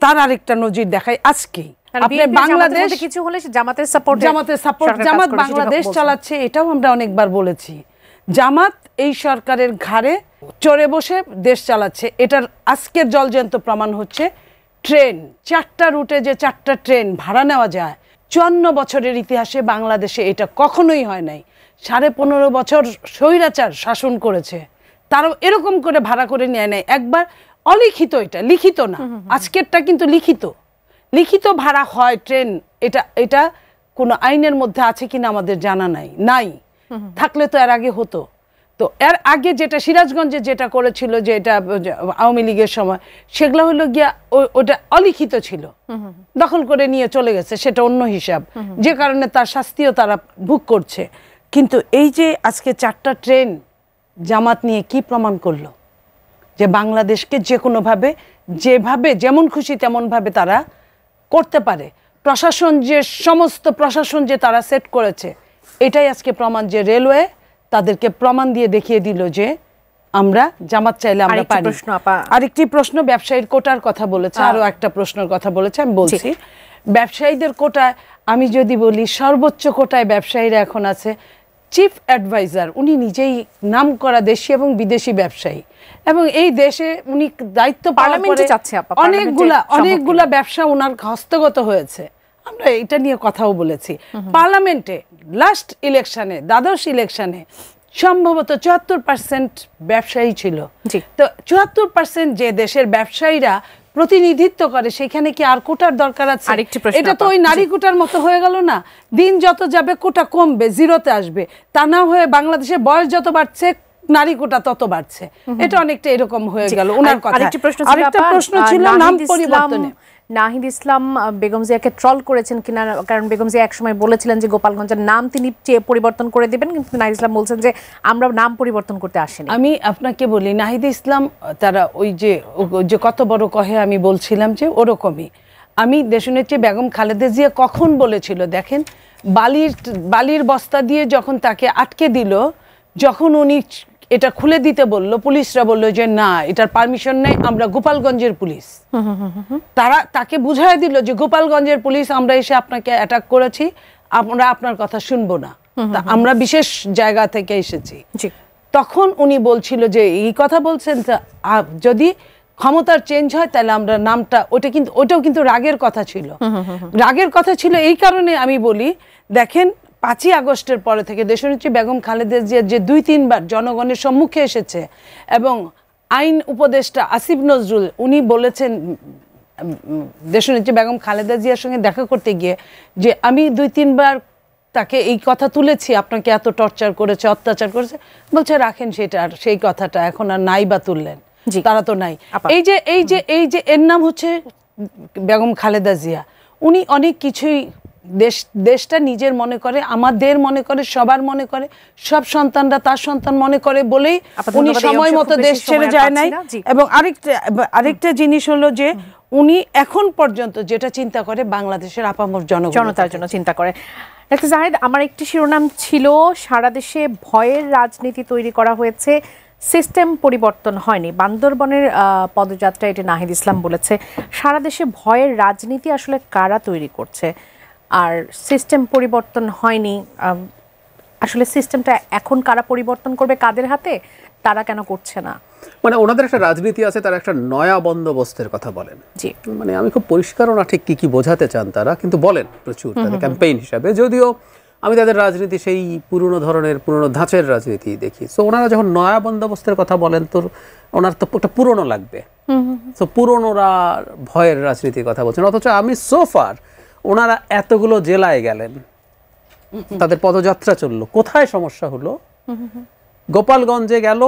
C: তার আরেকটা নজির দেখায় আজকেই। বাংলাদেশ
B: কিছু হলে জামাতের সাপোর্ট,
C: জামাত বাংলাদেশ চালাচ্ছে, এটাও আমরা অনেকবার বলেছি। জামাত এই সরকারের ঘাড়ে চড়ে বসে দেশ চালাচ্ছে, এটার আজকের জলজ্যান্ত প্রমাণ হচ্ছে ট্রেন, 4টা রুটে যে 4টা ট্রেন ভাড়া নেওয়া যায়, 54 বছরের ইতিহাসে বাংলাদেশে এটা কখনোই হয় নাই। 15.5 বছর স্বৈরাচার শাসন করেছে, তারাও এরকম করে ভাড়া করে নেয় নাই, একবার অলিখিত, এটা লিখিত না, আজকেরটা কিন্তু লিখিত ভাড়া হয় ট্রেন। এটা কোনো আইনের মধ্যে আছে কিনা আমাদের জানা নাই, থাকলে তো এর আগে হতো। তো এর আগে যেটা সিরাজগঞ্জে যেটা করেছিল, যে এটা আওয়ামী লীগের সময়, সেগুলো হলো গিয়া ওটা অলিখিত ছিল, দখল করে নিয়ে চলে গেছে, সেটা অন্য হিসাব, যে কারণে তার শাস্তিও তারা ভোগ করছে। কিন্তু এই যে আজকে 4টা ট্রেন জামাত নিয়ে কি প্রমাণ করলো? যে বাংলাদেশকে যে কোনোভাবে, যেভাবে, যেমন খুশি তেমনভাবে তারা করতে পারে। প্রশাসন, যে সমস্ত প্রশাসন যে তারা সেট করেছে, এটাই আজকে প্রমাণ, যে রেলওয়ে তাদেরকে প্রমাণ দিয়ে দেখিয়ে দিল যে আমরা জামাত চাইলে আমরা পারি। আরেকটি প্রশ্ন, ব্যবসায়ীর কোটার কথা বলেছে, আরো একটা প্রশ্নের কথা বলেছে, আমি বলছি ব্যবসায়ীদের কোটায়, আমি যদি বলি সর্বোচ্চ কোটায় ব্যবসায়ীরা এখন আছে চিফ অ্যাডভাইজার, উনি নিজেই নামকরা দেশি এবং বিদেশি ব্যবসায়ী, এবং এই দেশে উনি দায়িত্ব পালন করে অনেকগুলা ব্যবসা ওনার হস্তগত হয়েছে। আমরা এটা নিয়ে কথাও বলেছি পার্লামেন্টে। লাস্ট ইলেকশনে, দ্বাদশ ইলেকশনে সম্ভবত 74% ব্যবসায়ী ছিল। তো 74% যে দেশের ব্যবসায়ীরা প্রতিনিধিত্ব করে, সেখানে কি আর কোটার দরকার আছে? এটা তো ওই নারী কোটার মতো হয়ে গেল না? দিন যত যাবে কোটা কমবে, জিরোতে আসবে, তা না হয়ে বাংলাদেশের বয়স যত বাড়ছে নারী কোটা তত বাড়ছে। এটা অনেকটা এরকম হয়ে গেল ওনার কথা। আরেকটা প্রশ্ন ছিল নাম পরিবর্তনে।
B: নাহিদ ইসলাম বেগম জিয়াকে ট্রল করেছেন কিনা, কারণ বেগম জিয়া একসময় বলেছিলেন যে গোপালগঞ্জের নাম তিনি পরিবর্তন করে দেবেন, কিন্তু নাহিদ ইসলাম বলছেন যে আমরা নাম পরিবর্তন করতে আসিনি।
C: আমি আপনাকে বলি, নাহিদ ইসলাম তারা ওই যে কত বড় কহে, আমি বলছিলাম যে ওরকমই। আমি দেশনেত্রী বেগম খালেদা জিয়া কখন বলেছিল, দেখেন বালির বস্তা দিয়ে যখন তাকে আটকে দিল, যখন উনি এটা খুলে দিতে বলল, পুলিশরা বলল যে না, এটার পারমিশন নেই, আমরা গোপালগঞ্জের পুলিশ। তারা তাকে বুঝাই দিল যে গোপালগঞ্জের পুলিশ, আমরা এসে আপনাকে অ্যাটাক করেছি, আমরা আপনার কথা শুনবো না, আমরা বিশেষ জায়গা থেকে এসেছি। তখন উনি বলছিল যে এই কথা বলছেন, যদি ক্ষমতার চেঞ্জ হয় তাহলে আমরা নামটা, ওটাও কিন্তু রাগের কথা ছিল। রাগের কথা ছিল এই কারণে আমি বলি, দেখেন 5ই আগস্টের পরে থেকে দেশনেত্রী বেগম খালেদা জিয়া যে 2-3 বার জনগণের সম্মুখে এসেছে, এবং আইন উপদেষ্টা আসিফ নজরুল উনি বলেছেন দেশনেত্রী বেগম খালেদা জিয়ার সঙ্গে দেখা করতে গিয়ে, যে আমি 2-3 বার তাকে এই কথা তুলেছি, আপনাকে এত টর্চার করেছে, অত্যাচার করেছে, বলছে রাখেন সেটা, আর সেই কথাটা এখন আর নাই বা তুললেন, তারা তো নাই। এই যে এর নাম হচ্ছে বেগম খালেদা জিয়া। উনি অনেক কিছুই দেশটা নিজের মনে করে, আমাদের মনে করে, সবার মনে করে, সব সন্তানরা তার সন্তান মনে করে বলেই উনি সময় মতো দেশ ছেড়ে যায় নাই। এবং আরেকটা জিনিস হলো যে উনি এখন পর্যন্ত যেটা চিন্তা করে বাংলাদেশের আপামর জনতার জন্য চিন্তা করে।
B: ডাক্তার জাহিদ, আমার একটি শিরোনাম ছিল সারা দেশে ভয়ের রাজনীতি তৈরি করা হয়েছে, সিস্টেম পরিবর্তন হয়নি। বান্দরবনের পদযাত্রা এটি নাহিদ ইসলাম বলেছে। সারা দেশে ভয়ের রাজনীতি আসলে কারা তৈরি করছে, আর সিস্টেম পরিবর্তন হয়নি, আসলে সিস্টেমটা এখন কারা পরিবর্তন করবে, কাদের হাতে, তারা কেন করছে না?
A: মানে ওনাদের একটা রাজনীতি আছে, তারা একটা নয়া বন্দোবস্তের কথা বলেন।
B: জি,
A: মানে আমি খুব পরিষ্কারও না ঠিক কি বোঝাতে চান তারা, কিন্তু বলেন প্রচুর তাদের ক্যাম্পেইন হিসাবে, যদিও আমি তাদের রাজনীতি সেই পুরনো ধরনের, পুরনো ধাঁচের রাজনীতি দেখি। সো ওনারা যখন নয়া বন্দোবস্তের কথা বলেন, তো ওনার তো একটা পুরনো লাগবে। সো পুরনোরা ভয়ের রাজনীতির কথা বলছেন, অথচ আমি সোফার ওনারা এতগুলো জেলায় গেলেন, তাদের পদযাত্রা চললো, কোথায় সমস্যা হলো? গোপালগঞ্জে গেল,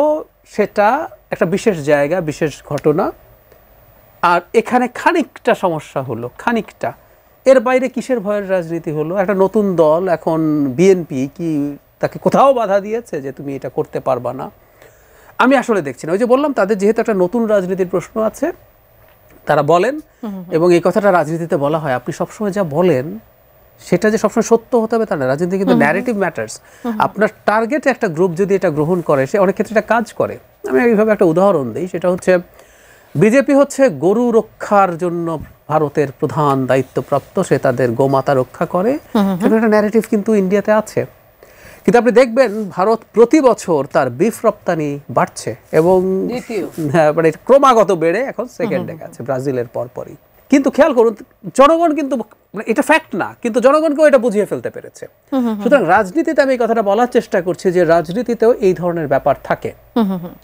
A: সেটা একটা বিশেষ জায়গা, বিশেষ ঘটনা, আর এখানে খানিকটা সমস্যা হলো, খানিকটা। এর বাইরে কিসের ভয়ের রাজনীতি হলো? একটা নতুন দল, এখন বিএনপি কি তাকে কোথাও বাধা দিয়েছে যে তুমি এটা করতে পারবা না? আমি আসলে দেখছি না। ওই যে বললাম, তাদের যেহেতু একটা নতুন রাজনীতির প্রশ্ন আছে, তারা বলেন, এবং এই কথাটা রাজনীতিতে বলা হয়, আপনি সবসময় যা বলেন সেটা যে সবসময় সত্য হতে হবে তা না। রাজনীতি কিন্তু ন্যারেটিভ ম্যাটার্স। আপনার টার্গেটে একটা গ্রুপ যদি এটা গ্রহণ করে, সে অনেক ক্ষেত্রে এটা কাজ করে। আমি এইভাবে একটা উদাহরণ দিই, সেটা হচ্ছে বিজেপি হচ্ছে গরু রক্ষার জন্য ভারতের প্রধান দায়িত্বপ্রাপ্ত, সে তাদের গোমাতা রক্ষা করে, একটা ন্যারেটিভ কিন্তু ইন্ডিয়াতে আছে। কিন্তু আপনি দেখবেন ভারত প্রতি বছর তার বিফ রপ্তানি বাড়ছে, এবং মানে ক্রমাগত বেড়ে এখন সেকেন্ডে গেছে ব্রাজিলের পরপরই। কিন্তু খেয়াল করুন, জনগণ কিন্তু মানে এটা ফ্যাক্ট না, কিন্তু জনগণকেও এটা বুঝিয়ে ফেলতে পেরেছে। সুতরাং রাজনীতিতে আমি এই কথাটা বলার চেষ্টা করছি যে রাজনীতিতেও এই ধরনের ব্যাপার থাকে,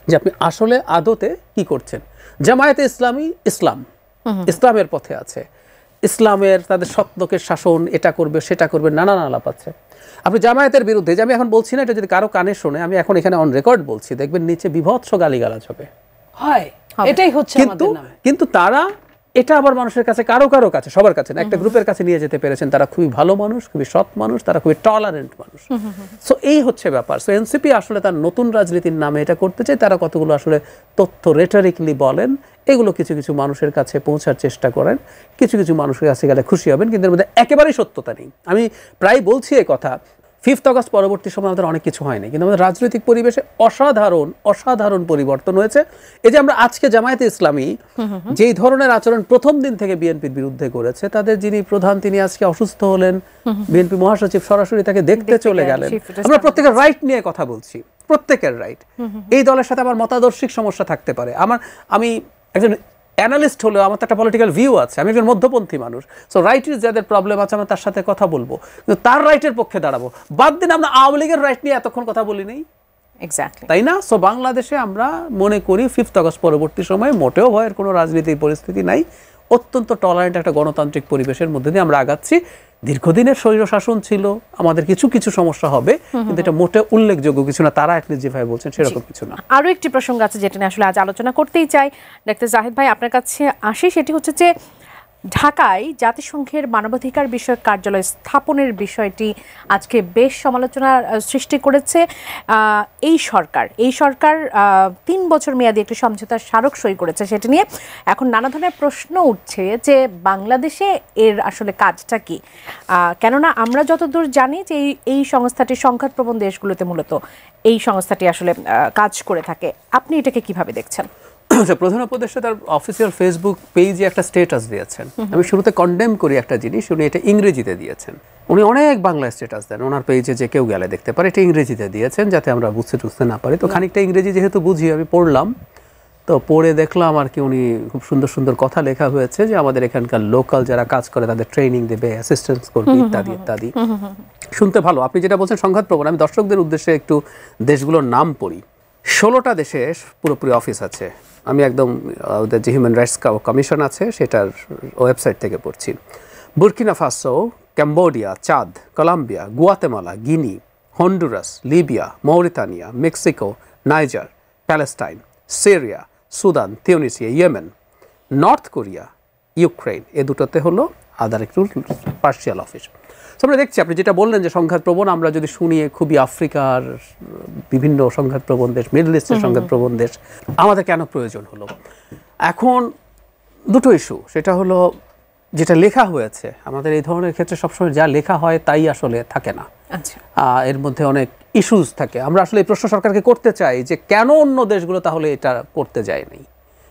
A: যে আপনি আসলে আদতে কি করছেন। জামায়াতে ইসলামী ইসলামের পথে আছে, ইসলামের তাদের সত্যকের শাসন, এটা করবে সেটা করবে, নানান আলাপ আছে। আপনি জামায়াতের বিরুদ্ধে, যে আমি এখন বলছি না, এটা যদি কারো কানে শোনে, আমি এখন এখানে অন রেকর্ড বলছি, দেখবেন নিচে বিভৎস গালিগালাজ হবে।
C: হয়, এটাই হচ্ছে আমাদের নামে।
A: কিন্তু তারা এটা আবার মানুষের কাছে, কারো কাছে, সবার কাছে না, একটা গ্রুপের কাছে নিয়ে যেতে পেরেছেন। তারা খুবই ভালো মানুষ, খুবই সৎ মানুষ, তারা খুবই টলারেন্ট মানুষ। সো এই হচ্ছে ব্যাপার। সো এনসিপি আসলে তার নতুন রাজনীতির নামে এটা করতে চায়। তারা কতগুলো আসলে তথ্য রেটরিকলি বলেন, এগুলো কিছু কিছু মানুষের কাছে পৌঁছার চেষ্টা করেন, কিছু কিছু মানুষের কাছে গেলে খুশি হবেন, কিন্তু এর মধ্যে একেবারেই সত্যতা নেই। আমি প্রায় বলছি এই কথা, 5 আগস্ট পরবর্তী সময় আমাদের অনেক কিছু হয়নি, কিন্তু আমাদের রাজনৈতিক পরিবেশে অসাধারণ পরিবর্তন হয়েছে। এই যে আমরা আজকে জামায়াতে ইসলামী যেই ধরনের আচরণ প্রথম দিন থেকে বিএনপির বিরুদ্ধে করেছে, তাদের যিনি প্রধান তিনি আজকে অসুস্থ হলেন, বিএনপি মহাসচিব সরাসরি তাকে দেখতে চলে গেলেন। আমরা প্রত্যেকের রাইট নিয়ে কথা বলছি, প্রত্যেকের রাইট। এই দলের সাথে আমার মতাদর্শিক সমস্যা থাকতে পারে, আমি একজন অ্যানালিস্ট হলেও আমার তো একটা পলিটিক্যাল ভিউ আছে, আমি একজন মধ্যপন্থী মানুষ। সো রাইটের যাদের প্রবলেম আছে আমরা তার সাথে কথা বলবো, কিন্তু তার রাইটের পক্ষে দাঁড়াবো। বাদ দিন আমরা আওয়ামী লীগের রাইট নিয়ে এতক্ষণ কথা বলি নেই, তাই না? সো বাংলাদেশে আমরা মনে করি 5 আগস্ট পরবর্তী সময়ে মোটেও ভয়ের কোনো রাজনৈতিক পরিস্থিতি নাই। অত্যন্ত টলারেন্ট একটা গণতান্ত্রিক পরিবেশের মধ্যে দিয়ে আমরা আগাচ্ছি। দীর্ঘদিনের স্বৈরশাসন ছিল, আমাদের কিছু কিছু সমস্যা হবে, কিন্তু এটা মোটে উল্লেখযোগ্য কিছু না। তারা অ্যাটলিস্ট যেভাবে বলছেন সেরকম কিছু না।
B: আরো একটি প্রসঙ্গ আছে যেটা নিয়ে আসলে আজ আলোচনা করতেই চাই। ডাক্তার জাহিদ ভাই, আপনার কাছে আসি, সেটি হচ্ছে যে ঢাকায় জাতিসংঘের মানবাধিকার বিষয়ক কার্যালয় স্থাপনের বিষয়টি আজকে বেশ সমালোচনার সৃষ্টি করেছে। এই সরকার 3 বছর মেয়াদী একটি সমঝোতার স্মারক সই করেছে, সেটি নিয়ে এখন নানা ধরনের প্রশ্ন উঠছে যে বাংলাদেশে এর আসলে কাজটা কি। কেননা আমরা যতদূর জানি যে এই সংস্থাটি সংঘাতপ্রবণ দেশগুলোতে মূলত এই সংস্থাটি আসলে কাজ করে থাকে। আপনি এটাকে কিভাবে দেখছেন?
A: প্রধান উপদেষ্টা তার অফিসিয়াল ফেসবুক পেজে একটা স্ট্যাটাস দিয়েছেন। আমি শুরুতে কন্ডেম করি একটা জিনিস, উনি এটা ইংরেজিতে দিয়েছেন। উনি অনেক বাংলা স্ট্যাটাস দেন, ওনার পেজে যে কেউ গেলে দেখতে পারে। এটা ইংরেজিতে দিয়েছেন যাতে আমরা বুঝতে না পারি। তো খানিকটা ইংরেজি যেহেতু বুঝি, আমি পড়লাম, তো পড়ে দেখলাম আর কি উনি খুব সুন্দর সুন্দর কথা লেখা হয়েছে যে আমাদের এখানকার লোকাল যারা কাজ করে তাদের ট্রেনিং দেবে, অ্যাসিস্ট্যান্স করবে, ইত্যাদি ইত্যাদি। শুনতে ভালো। আপনি যেটা বলছেন সংঘাতপ্রবণ, আমি দর্শকদের উদ্দেশ্যে একটু দেশগুলোর নাম পড়ি। 16টা দেশে পুরোপুরি অফিস আছে। আমি একদম ওদের যে হিউম্যান রাইটস কমিশন আছে সেটার ওয়েবসাইট থেকে পড়ছি। বুর্কিনা ফাসো, ক্যাম্বোডিয়া, চাঁদ, Colombia, Guatemala, Guinea, Honduras, Libya, Mauritania, Mexico, Niger, Palestine, Syria, Sudan, Tunisia, Yemen, North Korea, Ukraine. এ দুটোতে হলো আদার একটু পার্সিয়াল অফিস। আমরা দেখছি আপনি যেটা বললেন যে সংঘাতপ্রবণ, আমরা যদি শুনি খুবই আফ্রিকার বিভিন্ন সংঘাতপ্রবণ দেশ, মিডল ইস্টের সংঘাতপ্রবণ দেশ, আমাদের কেন প্রয়োজন হলো? এখন দুটো ইস্যু, সেটা হলো যেটা লেখা হয়েছে, আমাদের এই ধরনের ক্ষেত্রে সবসময় যা লেখা হয় তাই আসলে থাকে না, এর মধ্যে অনেক ইস্যুস থাকে। আমরা আসলে এই প্রশ্ন সরকারকে করতে চাই যে কেন অন্য দেশগুলো তাহলে এটা করতে যায়নি,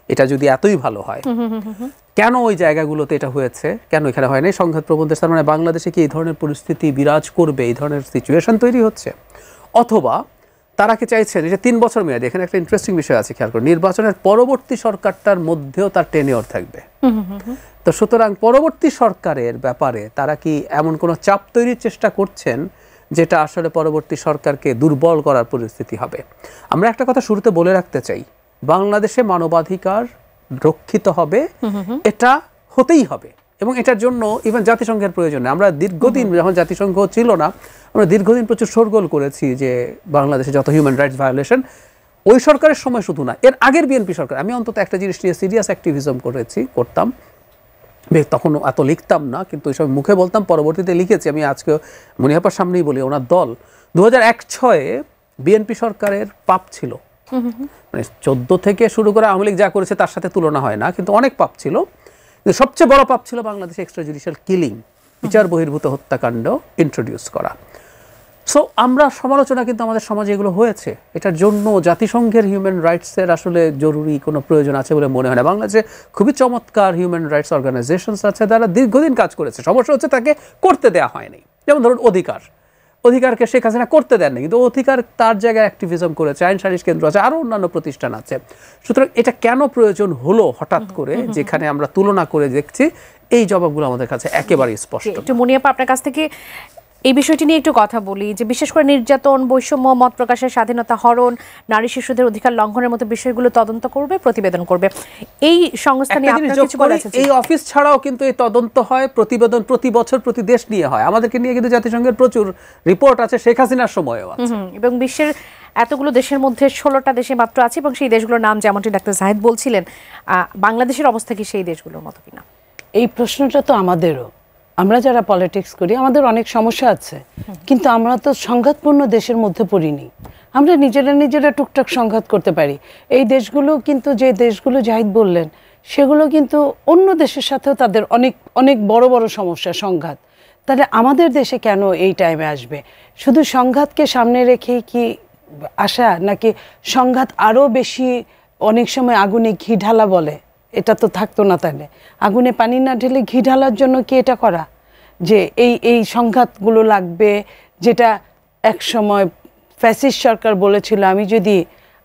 A: এটা যদি এতই ভালো হয়, কেন ওই জায়গাগুলোতে এটা হয়েছে, কেন এখানে হয় নাই? সংঘাতপ্রবণ দেশ, তার মানে বাংলাদেশে কি এই ধরনের পরিস্থিতি বিরাজ করবে, এই ধরনের সিচুয়েশন তৈরি হচ্ছে? অথবা তারা কি চাইছেন যে 3 বছর মেয়াদী? এখানে একটা ইন্টারেস্টিং বিষয় আছে, খেয়াল করুন, নির্বাচনের পরবর্তী সরকারটার মধ্যেও তার টেনিওর থাকবে। তো সুতরাং পরবর্তী সরকারের ব্যাপারে তারা কি এমন কোনো চাপ তৈরির চেষ্টা করছেন যেটা আসলে পরবর্তী সরকারকে দুর্বল করার পরিস্থিতি হবে? আমরা একটা কথা শুরুতে বলে রাখতে চাই, বাংলাদেশে মানবাধিকার রক্ষিত হবে, এটা হতেই হবে, এবং এটার জন্য ইভেন জাতিসংঘের প্রয়োজন নেই। আমরা দীর্ঘদিন, যখন জাতিসংঘ ছিল না, আমরা দীর্ঘদিন প্রচুর শোরগোল করেছি যে বাংলাদেশে যত হিউম্যান রাইটস ভায়োলেশন, ওই সরকারের সময় শুধু না, এর আগের বিএনপি সরকার। আমি অন্তত একটা জিনিস নিয়ে সিরিয়াস অ্যাক্টিভিজম করতাম, তখন এত লিখতাম না, কিন্তু ওই সময় মুখে বলতাম, পরবর্তীতে লিখেছি। আমি আজকে মনিহাপার সামনেই বলি, ওনার দল 2001-06 বিএনপি সরকারের পাপ ছিল, মানে 14 থেকে শুরু করে আওয়ামী লীগ যা করেছে তার সাথে তুলনা হয় না, কিন্তু অনেক পাপ ছিল। কিন্তু সবচেয়ে বড় পাপ ছিল বাংলাদেশে এক্সট্রা জুডিশিয়াল কিলিং, বিচার বহির্ভূত হত্যাকাণ্ড ইন্ট্রোডিউস করা। সো আমরা সমালোচনা কিন্তু আমাদের সমাজে এগুলো হয়েছে, এটার জন্য জাতিসংঘের হিউম্যান রাইটসের আসলে জরুরি কোনো প্রয়োজন আছে বলে মনে হয় না। বাংলাদেশে খুবই চমৎকার হিউম্যান রাইটস অর্গানাইজেশনস আছে, যারা দীর্ঘদিন কাজ করেছে। সমস্যা হচ্ছে তাকে করতে দেওয়া হয়নি। যেমন ধরুন অধিকার, অধিকারকে শেখ হাসিনা করতে দেননি, কিন্তু অধিকার তার জায়গায় অ্যাক্টিভিজম করেছে, আইন সালিশ কেন্দ্র আছে, আরো অন্যান্য প্রতিষ্ঠান আছে। সুতরাং এটা কেন প্রয়োজন হলো হঠাৎ করে, যেখানে আমরা তুলনা করে দেখছি, এই জবাবগুলো আমাদের কাছে একেবারেই স্পষ্ট।
B: একটু মুনিয়াপা আপনার কাছ থেকে এই বিষয়টি নিয়ে একটু কথা বলি, যে বিশেষ করে নির্যাতন, বৈষম্য, মত প্রকাশের স্বাধীনতা হরণ, নারী শিশুদের অধিকার লঙ্ঘনের মতো বিষয়গুলো তদন্ত করবে, প্রতিবেদন করবে। এই সংস্থা নিয়ে আপনার কিছু বলার আছে?
A: এই অফিস ছাড়াও কিন্তু এই তদন্ত হয়, প্রতিবেদন প্রতি বছর প্রতি দেশ নিয়ে হয়। আমাদেরকে নিয়ে কিন্তু জাতিসংঘের প্রচুর রিপোর্ট আছে, শেখ হাসিনার সময়ও আছে।
B: এবং বিশ্বের এতগুলো দেশের মধ্যে 16টা দেশে মাত্র আছে, এবং সেই দেশগুলোর নাম যেমনটি ডাক্তার জাহিদ বলছিলেন, বাংলাদেশের অবস্থা কি সেই দেশগুলোর মতো কিনা?
C: এই প্রশ্নটা তো আমাদেরও, আমরা যারা পলিটিক্স করি আমাদের অনেক সমস্যা আছে, কিন্তু আমরা তো সংঘাতপূর্ণ দেশের মধ্যে পড়িনি। আমরা নিজেরা টুকটাক সংঘাত করতে পারি। এই দেশগুলো কিন্তু, যে দেশগুলো জাহিদ বললেন, সেগুলো কিন্তু অন্য দেশের সাথেও তাদের অনেক অনেক বড় বড় সমস্যা, সংঘাত। তাহলে আমাদের দেশে কেন এই টাইমে আসবে? শুধু সংঘাতকে সামনে রেখেই কি আসা, নাকি সংঘাত আরও বেশি, অনেক সময় আগুনে ঘি ঢালা বলে, এটা তো থাকতো না। তাহলে আগুনে পানি না ঢেলে ঘি ঢালার জন্য কি এটা করা, যে এই সংঘাতগুলো লাগবে? যেটা এক সময় ফ্যাসিস্ট সরকার বলেছিল,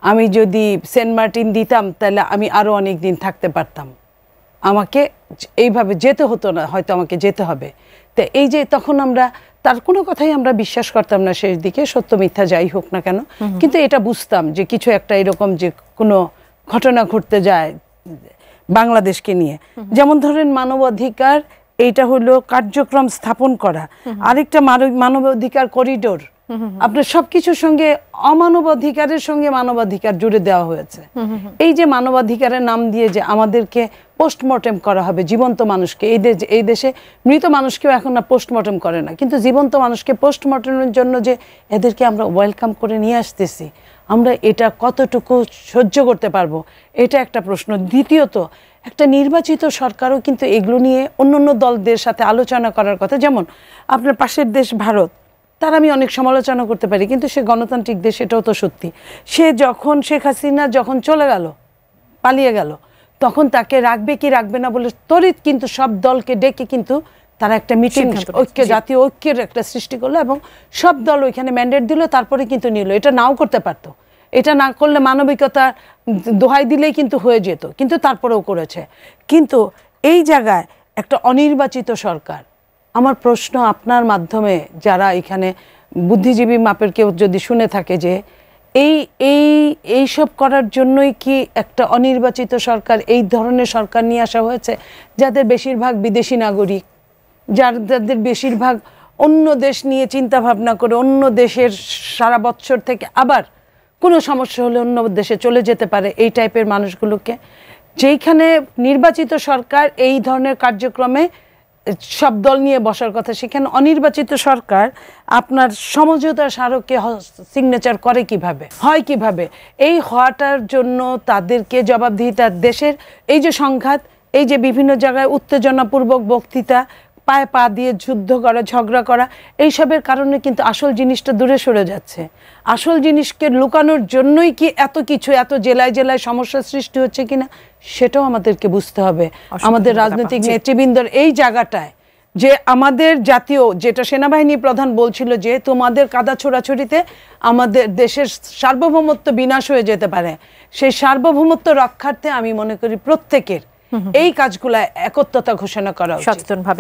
C: আমি যদি সেন্ট মার্টিন দিতাম তাহলে আমি আরও অনেক দিন থাকতে পারতাম, আমাকে এইভাবে যেতে হতো না, হয়তো আমাকে যেতে হবে। তো এই যে তখন আমরা তার কোনো কথাই আমরা বিশ্বাস করতাম না শেষ দিকে, সত্য মিথ্যা যাই হোক না কেন, কিন্তু এটা বুঝতাম যে কিছু একটা এরকম যে কোনো ঘটনা ঘটতে যায় বাংলাদেশকে নিয়ে। যেমন ধরেন মানবাধিকার, এইটা হলো কার্যক্রম স্থাপন করা, আরেকটা মানবাধিকার করিডোর। আপনার সবকিছুর সঙ্গে অমানবাধিকারের সঙ্গে মানবাধিকার জুড়ে দেওয়া হয়েছে। এই যে মানবাধিকারের নাম দিয়ে যে আমাদেরকে পোস্টমর্টেম করা হবে জীবন্ত মানুষকে, এই দেশে মৃত মানুষকেও এখন না পোস্টমর্টেম করে না, কিন্তু জীবন্ত মানুষকে পোস্টমর্টেমের জন্য যে এদেরকে আমরা ওয়েলকাম করে নিয়ে আসতেছি, আমরা এটা কতটুকু সহ্য করতে পারবো, এটা একটা প্রশ্ন। দ্বিতীয়ত, একটা নির্বাচিত সরকারও কিন্তু এগুলো নিয়ে অন্য দলদের সাথে আলোচনা করার কথা। যেমন আপনার পাশের দেশ ভারত, তার আমি অনেক সমালোচনা করতে পারি, কিন্তু সে গণতান্ত্রিক দেশ, এটাও তো সত্যি। সে যখন শেখ হাসিনা যখন চলে গেল, পালিয়ে গেল, তখন তাকে রাখবে কি রাখবে না বলে তড়িৎ কিন্তু সব দলকে ডেকে কিন্তু তারা একটা মিটিং, ঐক্য, জাতীয় ঐক্যের একটা সৃষ্টি করলো, এবং সব দল ওইখানে ম্যান্ডেট দিল, তারপরে কিন্তু নিল। এটা নাও করতে পারতো, এটা না করলে মানবিকতা দোহাই দিলেই কিন্তু হয়ে যেত, কিন্তু তারপরেও করেছে। কিন্তু এই জায়গায় একটা অনির্বাচিত সরকার, আমার প্রশ্ন আপনার মাধ্যমে যারা এখানে বুদ্ধিজীবী মাপের কেউ যদি শুনে থাকে, যে এই সব করার জন্যই কি একটা অনির্বাচিত সরকার, এই ধরনের সরকার নিয়ে আসা হয়েছে, যাদের বেশিরভাগ বিদেশি নাগরিক, যাদের বেশিরভাগ অন্য দেশ নিয়ে চিন্তা ভাবনা করে, অন্য দেশের সারা বছর থেকে আবার কোনো সমস্যা হলে অন্য দেশে চলে যেতে পারে, এই টাইপের মানুষগুলোকে, যেইখানে নির্বাচিত সরকার এই ধরনের কার্যক্রমে সব দল নিয়ে বসার কথা, সেখানে অনির্বাচিত সরকার আপনার সমঝোতা স্মারকে সিগনেচার করে কিভাবে, হয় কিভাবে? এই হওয়াটার জন্য তাদেরকে জবাবদিহিতার, দেশের এই যে সংঘাত, এই যে বিভিন্ন জায়গায় উত্তেজনাপূর্বক বক্তৃতা, পায়ে পা দিয়ে যুদ্ধ করা, ঝগড়া করা, এইসবের কারণে কিন্তু আসল জিনিসটা দূরে সরে যাচ্ছে। আসল জিনিসকে লুকানোর জন্যই কি এত কিছু, এত জেলায় জেলায় সমস্যার সৃষ্টি হচ্ছে কিনা, সেটাও আমাদেরকে বুঝতে হবে। আমাদের রাজনৈতিক নেতৃবৃন্দর এই জায়গাটায়, যে আমাদের জাতীয়, যেটা সেনাবাহিনী প্রধান বলছিল, যে তোমাদের কাদা ছোড়াছড়িতে আমাদের দেশের সার্বভৌমত্ব বিনাশ হয়ে যেতে পারে, সেই সার্বভৌমত্ব রক্ষার্থে আমি মনে করি প্রত্যেকের এই কাজগুলা একত্রতা ঘোষণা করা উচিত,
B: সচেতনভাবে।